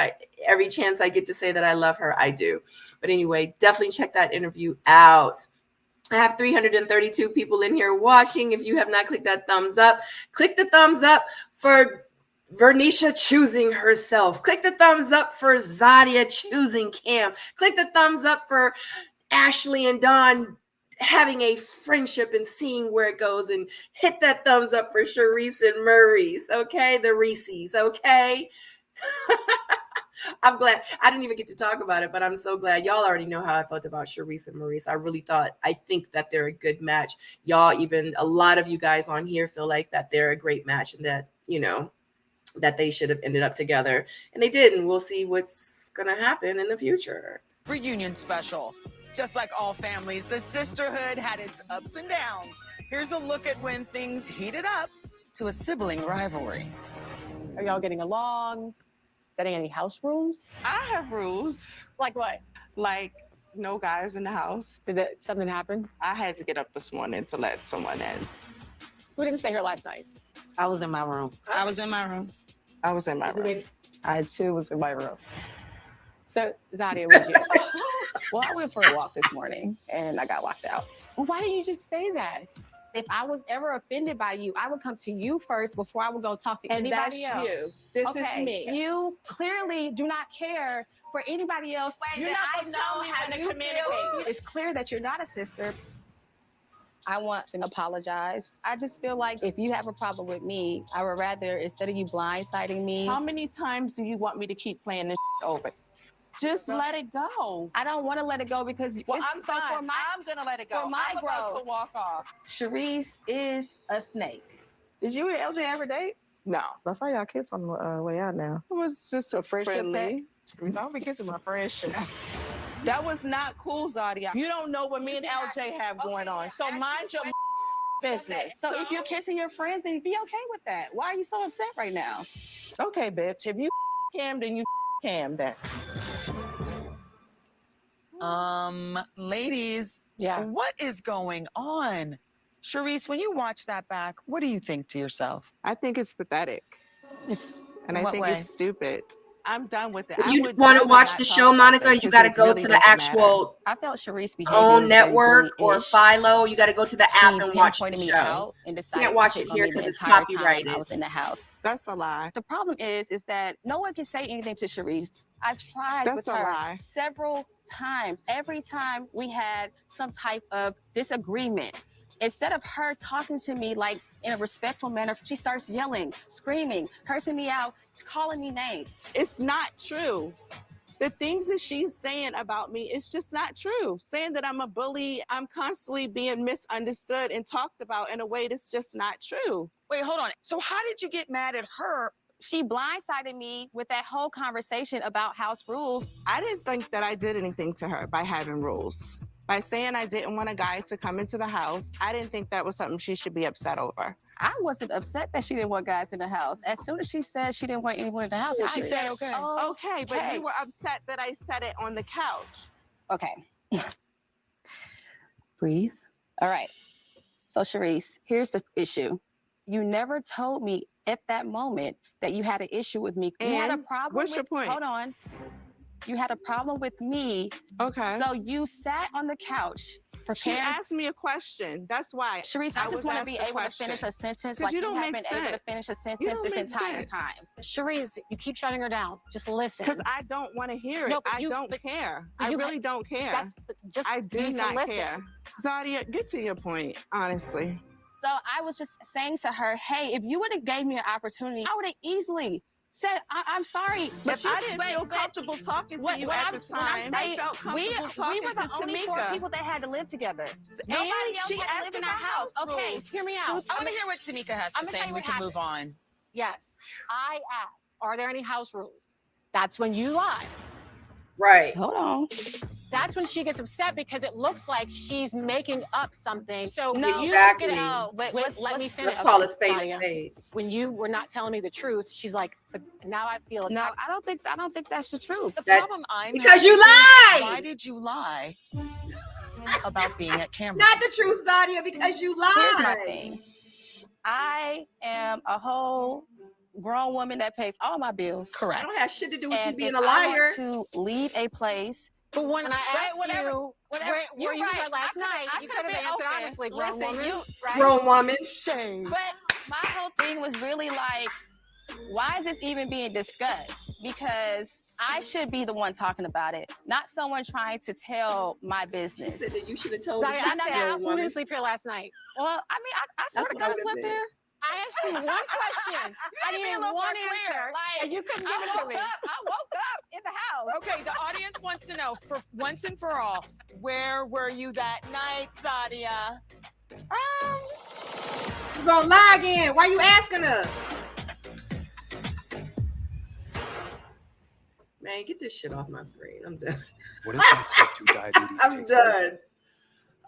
every chance I get to say that I love her, I do. But anyway, definitely check that interview out. I have 332 people in here watching. If you have not clicked that thumbs up, click the thumbs up for Vernisha choosing herself. Click the thumbs up for Zadia choosing Cam. Click the thumbs up for Ashley and Dawn having a friendship and seeing where it goes, and hit that thumbs up for Sharice and Maurice, okay? The Reese's, okay? I'm glad. I didn't even get to talk about it, but I'm so glad. Y'all already know how I felt about Sharice and Maurice. I think that they're a good match. Y'all, even a lot of you guys on here feel like that they're a great match and that, you know, that they should have ended up together. And they did, and we'll see what's going to happen in the future. Reunion special. Just like all families, the sisterhood had its ups and downs. Here's a look at when things heated up to a sibling rivalry. Are y'all getting along? Setting any house rules? I have rules. Like what? Like no guys in the house. Did something happen? I had to get up this morning to let someone in. Who didn't stay here last night? I was in my room. I was in my room. I too was in my room. So, Zadia, would you? Well, I went for a walk this morning and I got locked out. Well, why didn't you just say that? If I was ever offended by you, I would come to you first before I would go talk to anybody else. You. This is Okay, me. You clearly do not care for anybody else. You're not gonna tell me how to communicate. It's clear that you're not a sister. I want to apologize. I just feel like if you have a problem with me, I would rather, instead of you blindsiding me. How many times do you want me to keep playing this over? Just let it go. I don't want to let it go because Well, it's I'm gonna let it go. for my I'm about growth. to walk off. Sharice is a snake. Did you and LJ ever date? No, That's how y'all kiss on the way out now. it was just a friendly. I don't be kissing my friendship. That was not cool, Zadia. You don't know what me and LJ have going on. So mind your business. So if you're kissing your friends, then be okay with that. Why are you so upset right now? Okay, bitch. If you Cam, then you Cam then. Ladies, Yeah. what is going on? Charisse, when you watch that back, what do you think to yourself? I think it's pathetic. And I what think way? it's stupid. I'm done with it. If I you would want to rather watch not the talk show, about Monica, this you 'cause got to it go really to the doesn't matter. actual I felt Charisse behavior own was very network or bully-ish. Philo. You got to go to the app She and watch the pinpointed me show. out and decided Can't watch to it pick on here me the because it's entire time copyrighted. I was in the house. That's a lie. The problem is that no one can say anything to Charisse. I've tried That's with a her lie. several times. Every time we had some type of disagreement, instead of her talking to me like in a respectful manner, she starts yelling, screaming, cursing me out, calling me names. It's not true. The things that she's saying about me, it's just not true. Saying that I'm a bully, I'm constantly being misunderstood and talked about in a way that's just not true. Wait, hold on. So how did you get mad at her? She blindsided me with that whole conversation about house rules. I didn't think that I did anything to her by having rules. By saying I didn't want a guy to come into the house, I didn't think that was something she should be upset over. I wasn't upset that she didn't want guys in the house. As soon as she said she didn't want anyone in the house, She said okay. Oh, Okay, but you were upset that I said it on the couch. okay. Breathe. All right. So, Charisse, here's the issue. You never told me at that moment that you had an issue with me. You had a And problem what's with, your point? Hold on. You had a problem with me. Okay. So you sat on the couch She prepared. asked me a question. That's why. Charisse, I just was want to asked be a able to finish question. a sentence 'Cause like you you don't have make been able to sense. finish a You sentence don't this make entire sense. time. Charisse, you keep shutting her down. Just listen. Because I don't want to hear it. No, but I you- don't but- care. but I you really ha- don't care. Just I do need to not listen. care. Zadia, get to your point, honestly. So I was just saying to her, hey, if you would have gave me an opportunity, I would have easily said, I'm sorry. If I didn't feel comfortable talking to you at the time, I felt we comfortable talking were the to only four Tamika. people that had to live together. And Nobody else she had to asked live in our about house. house Okay, rules. Hear me out. I want to hear what Tamika has I'm to gonna say tell and you we what can move on. Yes. I asked, are there any house rules? That's when you lie. Right. Hold on. That's when she gets upset because it looks like she's making up something. So No, when you exactly. took it No, out, but let me finish. Let's call a spade a Claudia. spade. When you were not telling me the truth, she's like, but now I feel No, attacked. I don't think that's the truth. The That- problem I'm because having you is, lied! Why did you lie about being at camera? Not the truth, Zadia, because you lied. Here's my thing. I am a whole grown woman that pays all my bills. I Correct. don't have shit to do with you And being if a I liar. want to leave a place, But when I asked whatever- you, whatever- where you're you right. were last I night, could've- you I could have could've been answered open. honestly, grown Listen, woman. you- right? Grown woman. but my whole thing was really like, why is this even being discussed? Because I should be the one talking about it, not someone trying to tell my She business. said that you should have told Zadia, the I truth, said, grown who woman. didn't sleep here last night? Well, I mean, I sort That's of what I kind of would've slept said. there. I asked you one question. I to be a needed little one more clear. answer, Like, and you couldn't give I it to woke me. up. I woke up in the house. Okay, the audience wants to know, for once and for all, where were you that night, Zadia? You gonna lie again? Why you asking her? Man, get this shit off my screen. I'm done. What if my type 2 diabetes I'm takes done.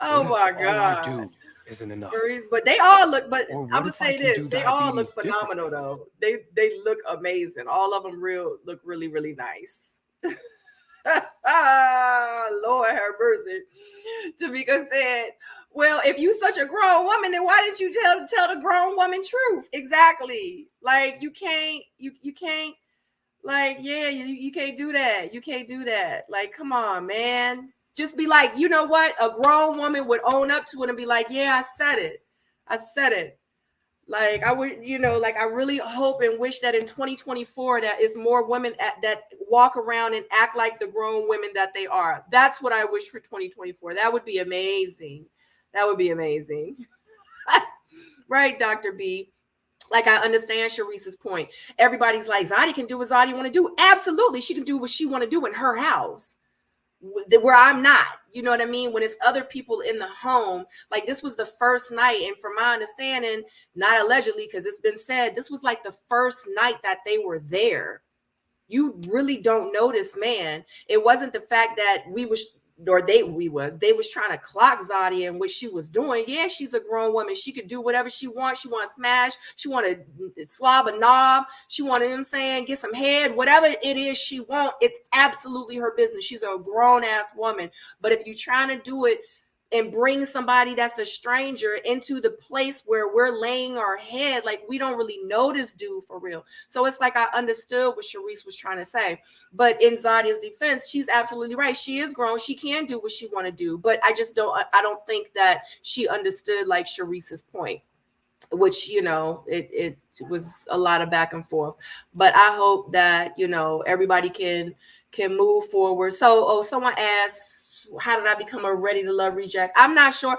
Oh What my if all I god. do isn't enough? Maurice, but they all look. But Or I'm what gonna if I say can this: do they all look diabetes different? phenomenal, though. They look amazing. All of them look really really nice. Lord have mercy. Tamika said, "Well, if you such a grown woman, then why didn't you tell the grown woman truth? Exactly. Like you can't. Like you can't do that. You can't do that. Like come on, man." Just be like, you know what? A grown woman would own up to it and be like, yeah, I said it. I said it. Like, I would, like, I really hope and wish that in 2024, that is more women that walk around and act like the grown women that they are. That's what I wish for 2024. That would be amazing. That would be amazing. Right, Dr. B? Like, I understand Charisse's point. Everybody's like, Zadia can do what Zadia want to do. Absolutely. She can do what she want to do in her house. Where I'm not. you know what I mean? When it's other people in the home, like this was the first night. And from my understanding, not allegedly, because it's been said, this was like the first night that they were there. You really don't know this man. It wasn't the fact that they was trying to clock Zadia and what she was doing. Yeah, she's a grown woman. She could do whatever she wants. She want to smash. She want to slob a knob. She want to, you know what I'm saying, get some head. Whatever it is she want, it's absolutely her business. She's a grown ass woman. But if you're trying to do it and bring somebody that's a stranger into the place where we're laying our head, like we don't really know this dude for real. So it's like I understood what Sharice was trying to say. But in Zadia's defense, she's absolutely right. She is grown. She can do what she want to do. But I don't think that she understood like Sharice's point, which, you know, it was a lot of back and forth. But I hope that, you know, everybody can move forward. So, someone asked, how did I become a Ready to Love reject? I'm not sure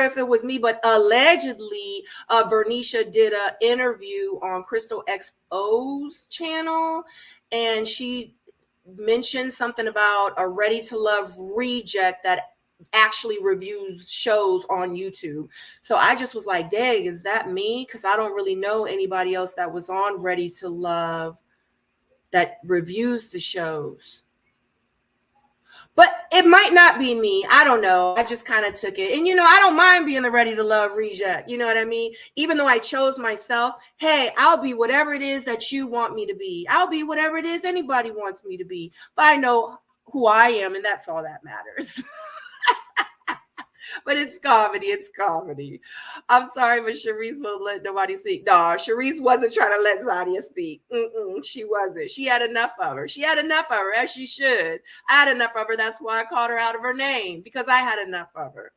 if it was me, but allegedly Vernisha did an interview on Crystal XO's channel, and she mentioned something about a Ready to Love reject that actually reviews shows on YouTube. So I just was like, dang, is that me? Because I don't really know anybody else that was on Ready to Love that reviews the shows. But it might not be me. I don't know. I just kind of took it. And, you know, I don't mind being the Ready to Love reject. You know what I mean? Even though I chose myself, hey, I'll be whatever it is that you want me to be. I'll be whatever it is anybody wants me to be. But I know who I am, and that's all that matters. But it's comedy. It's comedy. I'm sorry, but Sharice won't let nobody speak. No, Sharice wasn't trying to let Zadia speak. She wasn't. She had enough of her. She had enough of her, as she should. I had enough of her. That's why I called her out of her name, because I had enough of her.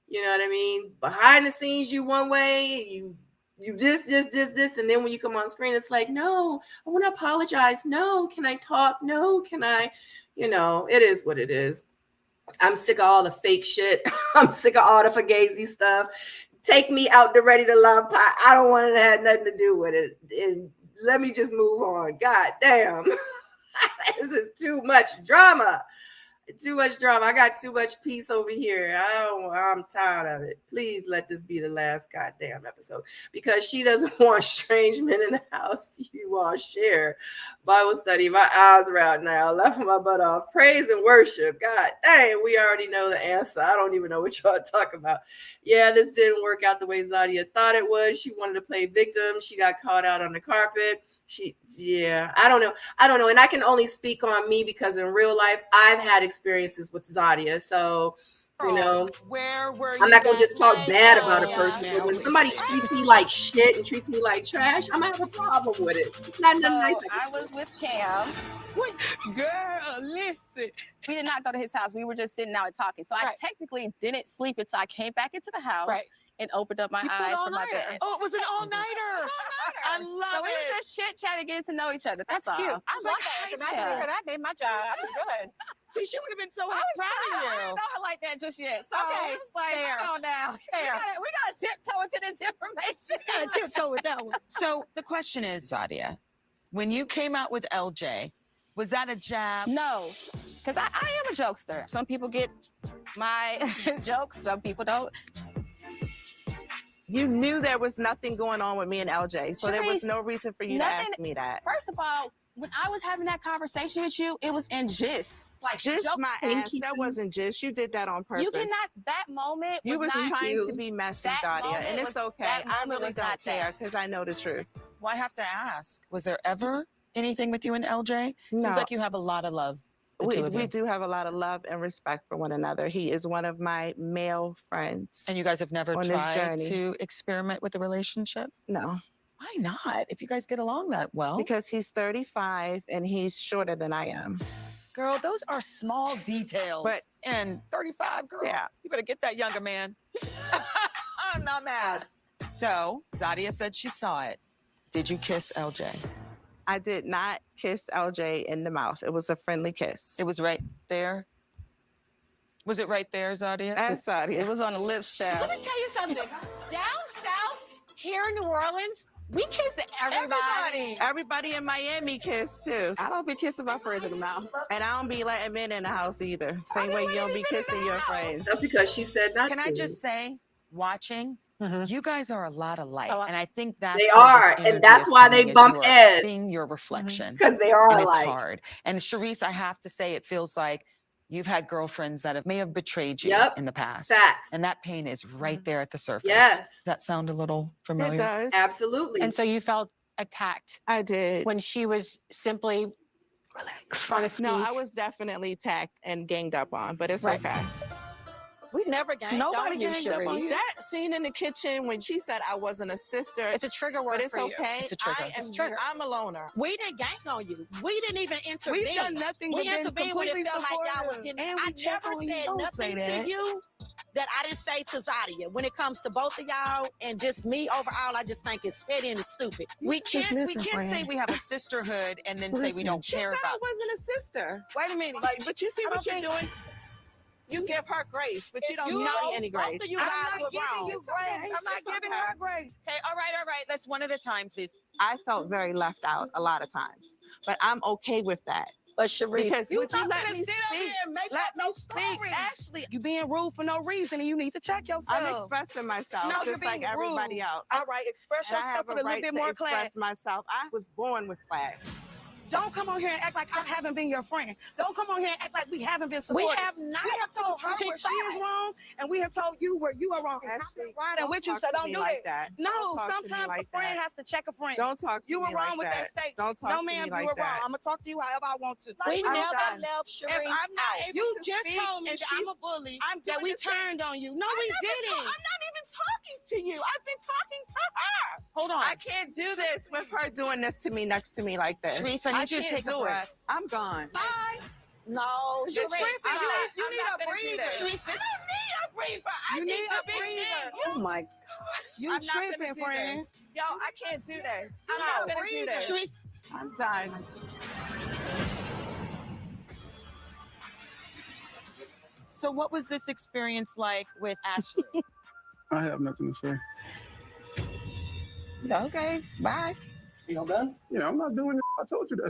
You know what I mean? Behind the scenes, you one way, you this, and then when you come on screen, it's like, no, I want to apologize. No, can I talk? No, can I? You know, it is what it is. I'm sick of all the fake shit. I'm sick of all the fugazi stuff. Take me out the Ready to Love pot. I don't want to have nothing to do with it. And let me just move on. God damn. This is too much drama. Too much drama. I got too much peace over here. I'm tired of it. Please let this be the last goddamn episode, because she doesn't want strange men in the house. You all share Bible study. My eyes are out now. Laughing my butt off. Praise and worship. God dang, we already know the answer. I don't even know what y'all talk about. Yeah, this didn't work out the way Zadia thought it would. She wanted to play victim. She got caught out on the carpet. I don't know. And I can only speak on me, because in real life, I've had experiences with Zadia. So, you know, where were you? I'm not going to just talk bad about a person. But when somebody treats me like shit and treats me like trash, I'm going to have a problem with it. It's not nothing nice. I was with Cam. Girl, listen. We did not go to his house. We were just sitting out and talking. So I technically didn't sleep until I came back into the house. And opened up my eyes from my bed. Oh, it was an all-nighter. I love it. So we were just chit-chatting, getting to know each other. That's Cute. all. I love that. Imagine I did my job. I was good. See, she would have been so proud of I you. didn't know her like that just yet. So Okay, it's like, fair. come on now. We gotta tiptoe into this information. We gotta tiptoe with that one. So the question is, Zadia, when you came out with LJ, was that a jab? No, because I am a jokester. Some people get my jokes, some people don't. You knew there was nothing going on with me and LJ, so there was Sharice, no reason for you to ask me that. First of all, when I was having that conversation with you, it was in gist. Like, Just my ass. That wasn't just. You did that on purpose. You cannot. That moment You was not trying you. to be messy, That Zadia, moment and it's was- okay. that I moment really was don't not care that. because I know the truth. Well, I have to ask, was there ever anything with you and LJ? No. Seems like you have a lot of love. The two of We you. do have a lot of love and respect for one another. He is one of my male friends. And you guys have never on this tried journey. to experiment with the relationship? No. Why not? If you guys get along that well. Because he's 35 and he's shorter than I am. Girl, those are small details. But- and 35, girl, you better get that younger man. I'm not mad. So, Zadia said she saw it. Did you kiss LJ? I did not kiss LJ in the mouth. It was a friendly kiss. It was right there? Was it right there, Zadia? Ask Zadia. It was on the lips, child. Let me tell you something. Down south, here in New Orleans, We kiss everybody. Everybody in Miami kiss too. I don't be kissing my friends in the mouth. And I don't be letting men in the house either. Same way you don't be kissing your friends. That's because she said not Can to. I just say, watching, you guys are a lot alike, and I think that's They where are, this and energy that's is why they coming, is bump you are heads. seeing your reflection Because they are and it's alike. hard. And Sharice, I have to say, it feels like you've had girlfriends that may have betrayed you Yep. in the past. Facts. And that pain is right there at the surface. Yes. Does that sound a little familiar? It does. Absolutely. And so you felt attacked I did. when she was simply trying to speak. No, I was definitely attacked and ganged up on, but it's Right. okay. We never ganged Nobody on you, ganged up on Sharice. you. That scene in the kitchen when she said I wasn't a sister. It's a trigger word But it's for you. okay. It's a trigger. I am, I'm a loner. We didn't gang on you. We didn't even intervene. We've done nothing We but been intervened when it completely felt like y'all was supportive. getting. And I we never definitely said don't say nothing to that. you that I didn't say to Zadia. When it comes to both of y'all and just me overall, I just think it's petty and it's stupid. We can't say we have a sisterhood and then say we don't She care said about. I wasn't a sister. Wait a minute. Like, but you see what you're doing? You give her grace, but you don't give me any grace. Both of you I'm guys not were giving wrong. you grace. I'm not giving her grace. Okay, all right. Let's one at a time, please. I felt very left out a lot of times, but I'm okay with that. But Sharice, Because You would you not let gonna me sit up speak? here and make Let up me no speak, story. Ashley. You being rude for no reason, and you need to check yourself. I'm expressing myself No, you're just like being everybody rude. else. All right, express And I yourself have with a a little right bit to more express class. myself. I was born with class. Don't come on here and act like I haven't been your friend. Don't come on here and act like we haven't been supportive. We have not. We have told her where she is wrong, and we have told you where you are wrong. And Ashley, right don't and with you, talk so to don't me do like that. that. No, Don't talk to me sometimes like a friend that. has to check a friend. Don't talk to You were me wrong like with that statement. Don't talk No, to ma'am, me like you were that. wrong. I'm gonna talk to you however I want to. We I'm never done. left If Sharice I'm not out. able You to just speak told me and that I'm she's- a bully, I'm that doing we the same- turned on you. No, I we never didn't. I'm not even talking to you. I've been talking to her. Hold on. I can't do this with her doing this to me next to me like this. Sharice, I need you to can't take a do it. breath. I'm gone. Bye. No, Just Sharice, tripping. I'm not- You I'm need not a gonna do breather. this. Sharice, this. I don't need a breather. I You need need to a be breather. in. Oh my God. You I'm not gonna tripping, do friend. this. Yo, I can't do this. You I'm not need a gonna do breather. this. Sharice, I'm done. so what was this experience like with Ashley? I have nothing to say. Okay, bye. You done? Yeah, I'm not doing it. I told you that.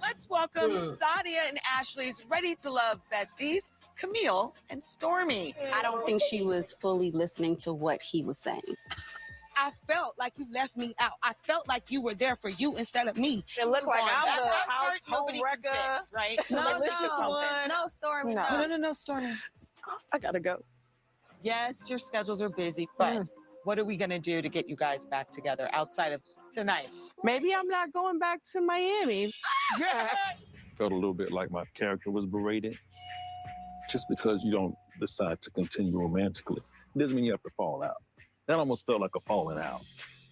Let's welcome Zadia and Ashley's Ready to Love besties, Camille and Stormy. I don't think she was fully listening to what he was saying. I felt like you left me out. I felt like you were there for you instead of me. It looked like I'm That the part household nobody can wrecker. fix, right? So No, let's fix something. no, Stormy, No. No, Stormy. I gotta go. Yes, your schedules are busy, but what are we gonna do to get you guys back together outside of tonight? Maybe I'm not going back to Miami. Felt a little bit like my character was berated. Just because you don't decide to continue romantically doesn't mean you have to fall out. That almost felt like a falling out.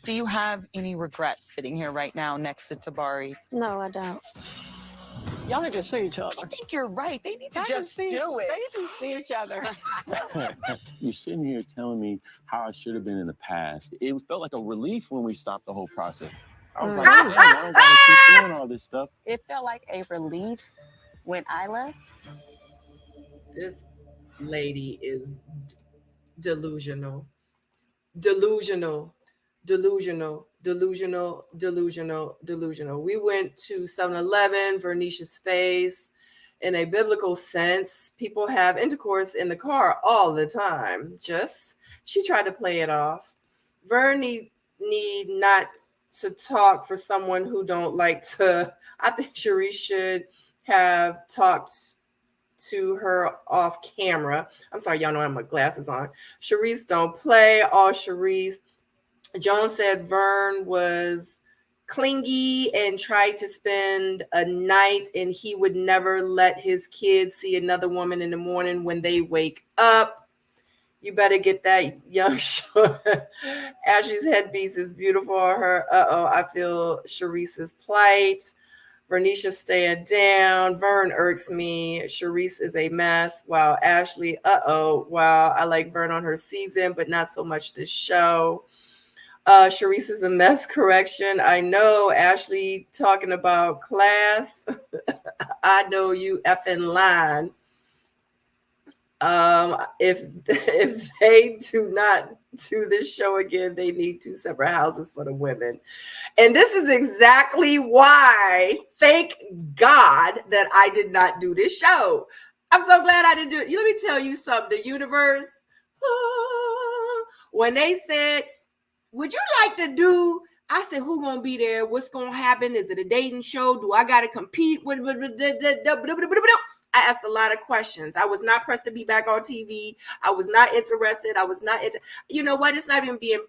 Do you have any regrets sitting here right now next to Tabari? No, I don't. Y'all need to see each other. I think you're right. They need to They just do need to it. They need to see each other. You're sitting here telling me how I should have been in the past. It felt like a relief when we stopped the whole process. I was like, damn, I don't gotta keep doing all this stuff. It felt like a relief when I left. This lady is delusional. Delusional. We went to 7-Eleven, Vernisha's face. In a biblical sense, people have intercourse in the car all the time. She tried to play it off. Vern need not to talk for someone who don't like to. I think Sharice should have talked to her off camera. I'm sorry, y'all know I have my glasses on. Sharice don't play. All Sharice. Joan said Vern was clingy and tried to spend a night, and he would never let his kids see another woman in the morning when they wake up. You better get that young short. Ashley's headpiece is beautiful on her. I feel Sharice's plight. Vernisha staying down. Vern irks me. Sharice is a mess. Wow, Ashley, wow. I like Vern on her season, but not so much this show. Sharice is a mess. Correction. I know Ashley talking about class. I know you effing lying. If they do not do this show again, they need 2 separate houses for the women. And this is exactly why, thank God, that I did not do this show. I'm so glad I didn't do it. Let me tell you something. The universe, when they said, would you like to do, I said, who gonna be there? What's gonna happen? Is it a dating show? Do I gotta compete with? I asked a lot of questions. I was not pressed to be back on TV. I was not interested. I was not into, you know what? It's not even being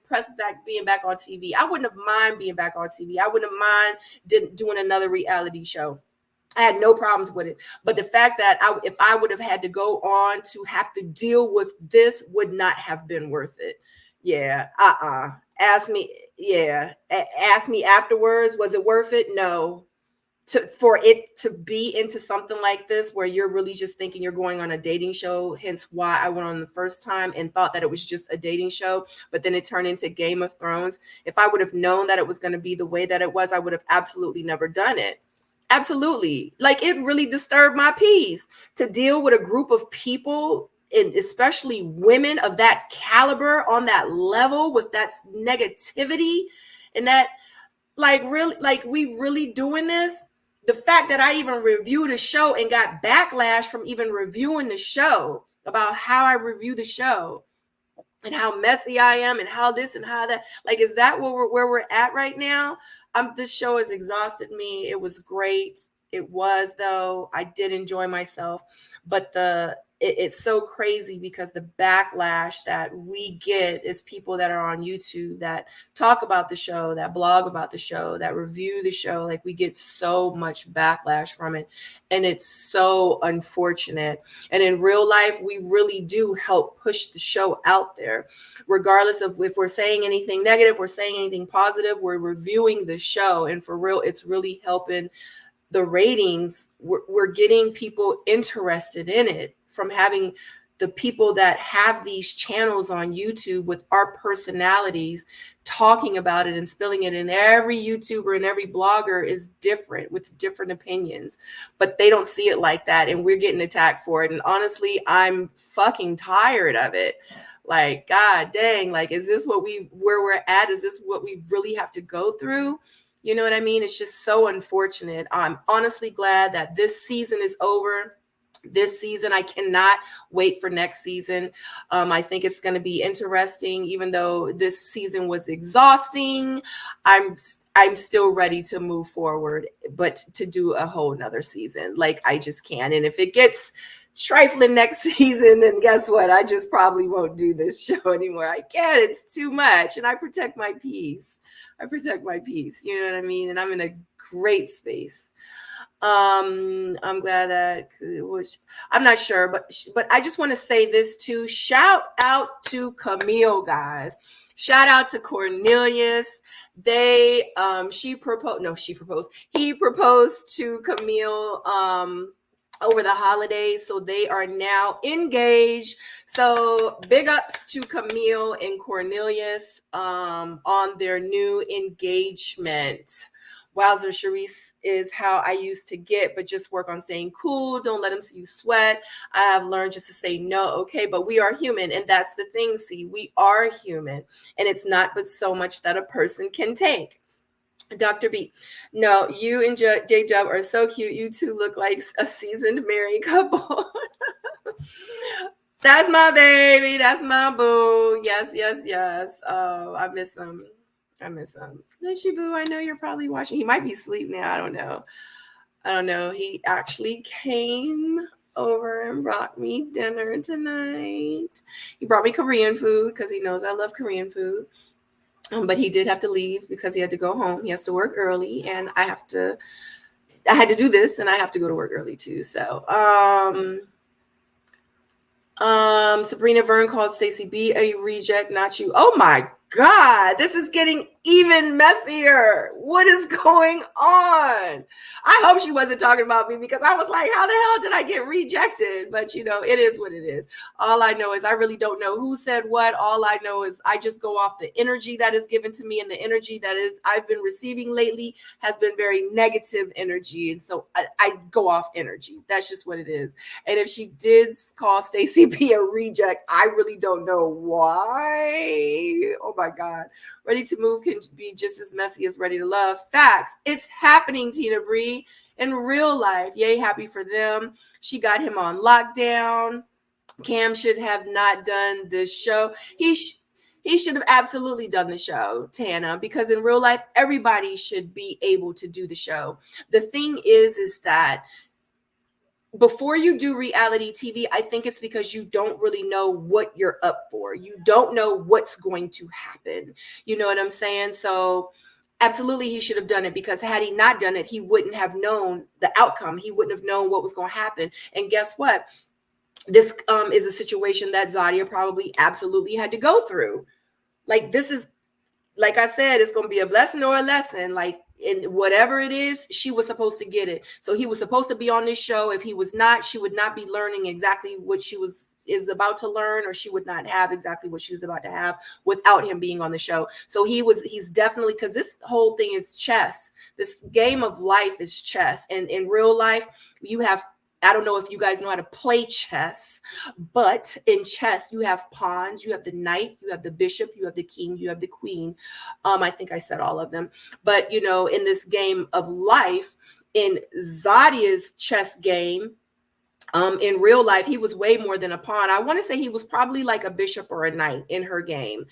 back on TV. I wouldn't have mind being back on TV. I wouldn't have mind doing another reality show. I had no problems with it. But the fact that if I would have had to go on to have to deal with this would not have been worth it. Yeah. Ask me afterwards, was it worth it? No. For it to be into something like this where you're really just thinking you're going on a dating show, hence why I went on the first time and thought that it was just a dating show, but then it turned into Game of Thrones. If I would have known that it was going to be the way that it was, I would have absolutely never done it. Absolutely. Like, it really disturbed my peace to deal with a group of people, and especially women of that caliber on that level with that negativity and that, like, really, like, we really doing this. The fact that I even reviewed a show and got backlash from even reviewing the show about how I review the show and how messy I am and how this and how that, like, is that where we're at right now? This show has exhausted me. It was great. It was, though. I did enjoy myself, but it's so crazy because the backlash that we get is people that are on YouTube that talk about the show, that blog about the show, that review the show. Like, we get so much backlash from it, and it's so unfortunate. And in real life, we really do help push the show out there, regardless of if we're saying anything negative, we're saying anything positive, we're reviewing the show. And for real, it's really helping the ratings. We're getting people interested in it from having the people that have these channels on YouTube with our personalities talking about it and spilling it. And every YouTuber and every blogger is different with different opinions, but they don't see it like that. And we're getting attacked for it. And honestly, I'm fucking tired of it. Like, God dang, like, is this where we're at? Is this what we really have to go through? You know what I mean? It's just so unfortunate. I'm honestly glad that this season is over. This season, I cannot wait for next season. I think it's going to be interesting. Even though this season was exhausting, I'm still ready to move forward, but to do a whole nother season, like, I just can't. And if it gets trifling next season, then guess what? I just probably won't do this show anymore. I can't. It's too much. And I protect my peace. You know what I mean? And I'm in a great space. I'm glad that, which I'm not sure, but I just want to say this too. Shout out to Camille, guys. Shout out to Cornelius. He proposed to Camille over the holidays, so they are now engaged. So big ups to Camille and Cornelius on their new engagement. Wowzer, Sharice is how I used to get, but just work on staying cool. Don't let them see you sweat. I have learned just to say no, okay? But we are human, and that's the thing, see? We are human, and it's not but so much that a person can take. Dr. B, no, you and J-Dub are so cute. You two look like a seasoned married couple. That's my baby. That's my boo. Yes. Oh, I miss him. Bless you, boo. I know you're probably watching. He might be asleep now. I don't know. He actually came over and brought me dinner tonight. He brought me Korean food because he knows I love Korean food. But he did have to leave because he had to go home. He has to work early, and I had to do this, and I have to go to work early too. So, Sabrina Vern called Stacey B a reject, not you. Oh my God, this is getting even messier. What is going on? I hope she wasn't talking about me, because I was like, how the hell did I get rejected? But you know, it is what it is. All I know is I really don't know who said what. All I know is I just go off the energy that is given to me, and the energy that is I've been receiving lately has been very negative energy. And so I go off energy. That's just what it is. And if she did call Stacey B a reject, I really don't know why. Oh my God. Ready to Move can be just as messy as Ready to Love. Facts. It's happening, Tina Bree, in real life. Yay, happy for them. She got him on lockdown. Cam should have not done this show. He should have absolutely done the show, Tana, because in real life, everybody should be able to do the show. The thing is that before you do reality TV, I think it's because you don't really know what you're up for. You don't know what's going to happen. You know what I'm saying? So absolutely, he should have done it, because had he not done it, he wouldn't have known the outcome. He wouldn't have known what was going to happen. And guess what? This is a situation that Zadia probably absolutely had to go through. Like, this is, like I said, it's going to be a blessing or a lesson. Like, in whatever it is, she was supposed to get it. So he was supposed to be on this show. If he was not, she would not be learning exactly what she is about to learn, or she would not have exactly what she was about to have without him being on the show. So he's definitely, because this whole thing is chess. This game of life is chess. And in real life, you have, I don't know if you guys know how to play chess, but in chess, you have pawns, you have the knight, you have the bishop, you have the king, you have the queen. I think I said all of them. But, you know, in this game of life, in Zadia's chess game, in real life, he was way more than a pawn. I want to say he was probably like a bishop or a knight in her game.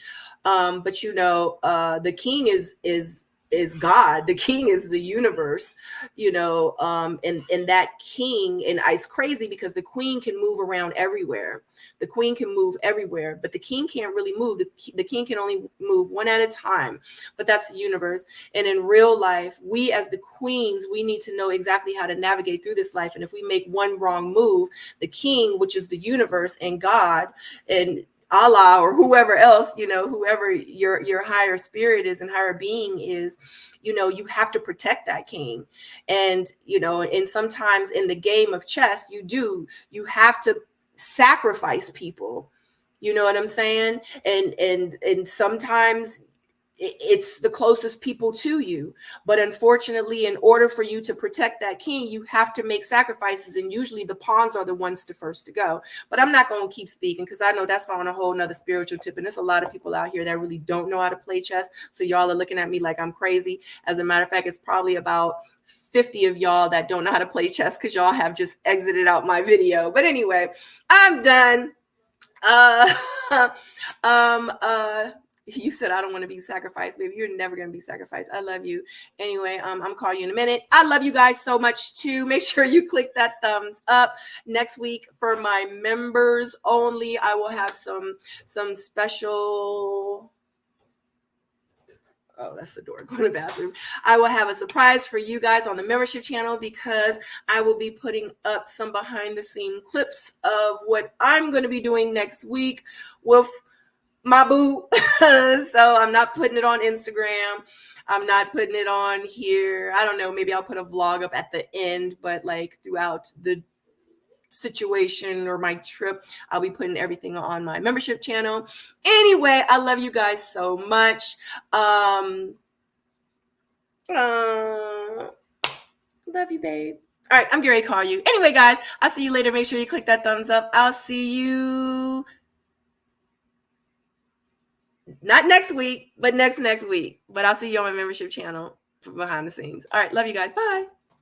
But, you know, the king is God. The king is the universe, you know, and that king, and it's crazy because the queen can move around everywhere. The queen can move everywhere, but the king can't really move. The king can only move one at a time, but that's the universe. And in real life, we as the queens, we need to know exactly how to navigate through this life. And if we make one wrong move, the king, which is the universe and God and Allah or whoever else, you know, whoever your higher spirit is and higher being is, you know, you have to protect that king. And, you know, and sometimes in the game of chess, you have to sacrifice people. You know what I'm saying? And sometimes it's the closest people to you. But unfortunately, in order for you to protect that king, you have to make sacrifices. And usually the pawns are the ones first to go. But I'm not going to keep speaking because I know that's on a whole nother spiritual tip. And there's a lot of people out here that really don't know how to play chess. So y'all are looking at me like I'm crazy. As a matter of fact, it's probably about 50 of y'all that don't know how to play chess because y'all have just exited out my video. But anyway, I'm done. You said I don't want to be sacrificed, baby. You're never going to be sacrificed. I love you. Anyway, I'm calling you in a minute. I love you guys so much too. Make sure you click that thumbs up. Next week for my members only, I will have some special. Oh, that's the door. Go to the bathroom. I will have a surprise for you guys on the membership channel because I will be putting up some behind the scene clips of what I'm going to be doing next week with my boo. So I'm not putting it on Instagram. I'm not putting it on here. I don't know. Maybe I'll put a vlog up at the end, but like throughout the situation or my trip, I'll be putting everything on my membership channel. Anyway, I love you guys so much. Love you, babe. All right, I'm getting ready to call you. Anyway, guys, I'll see you later. Make sure you click that thumbs up. I'll see you not next week, but next week. But I'll see you on my membership channel for behind the scenes. All right, love you guys. Bye.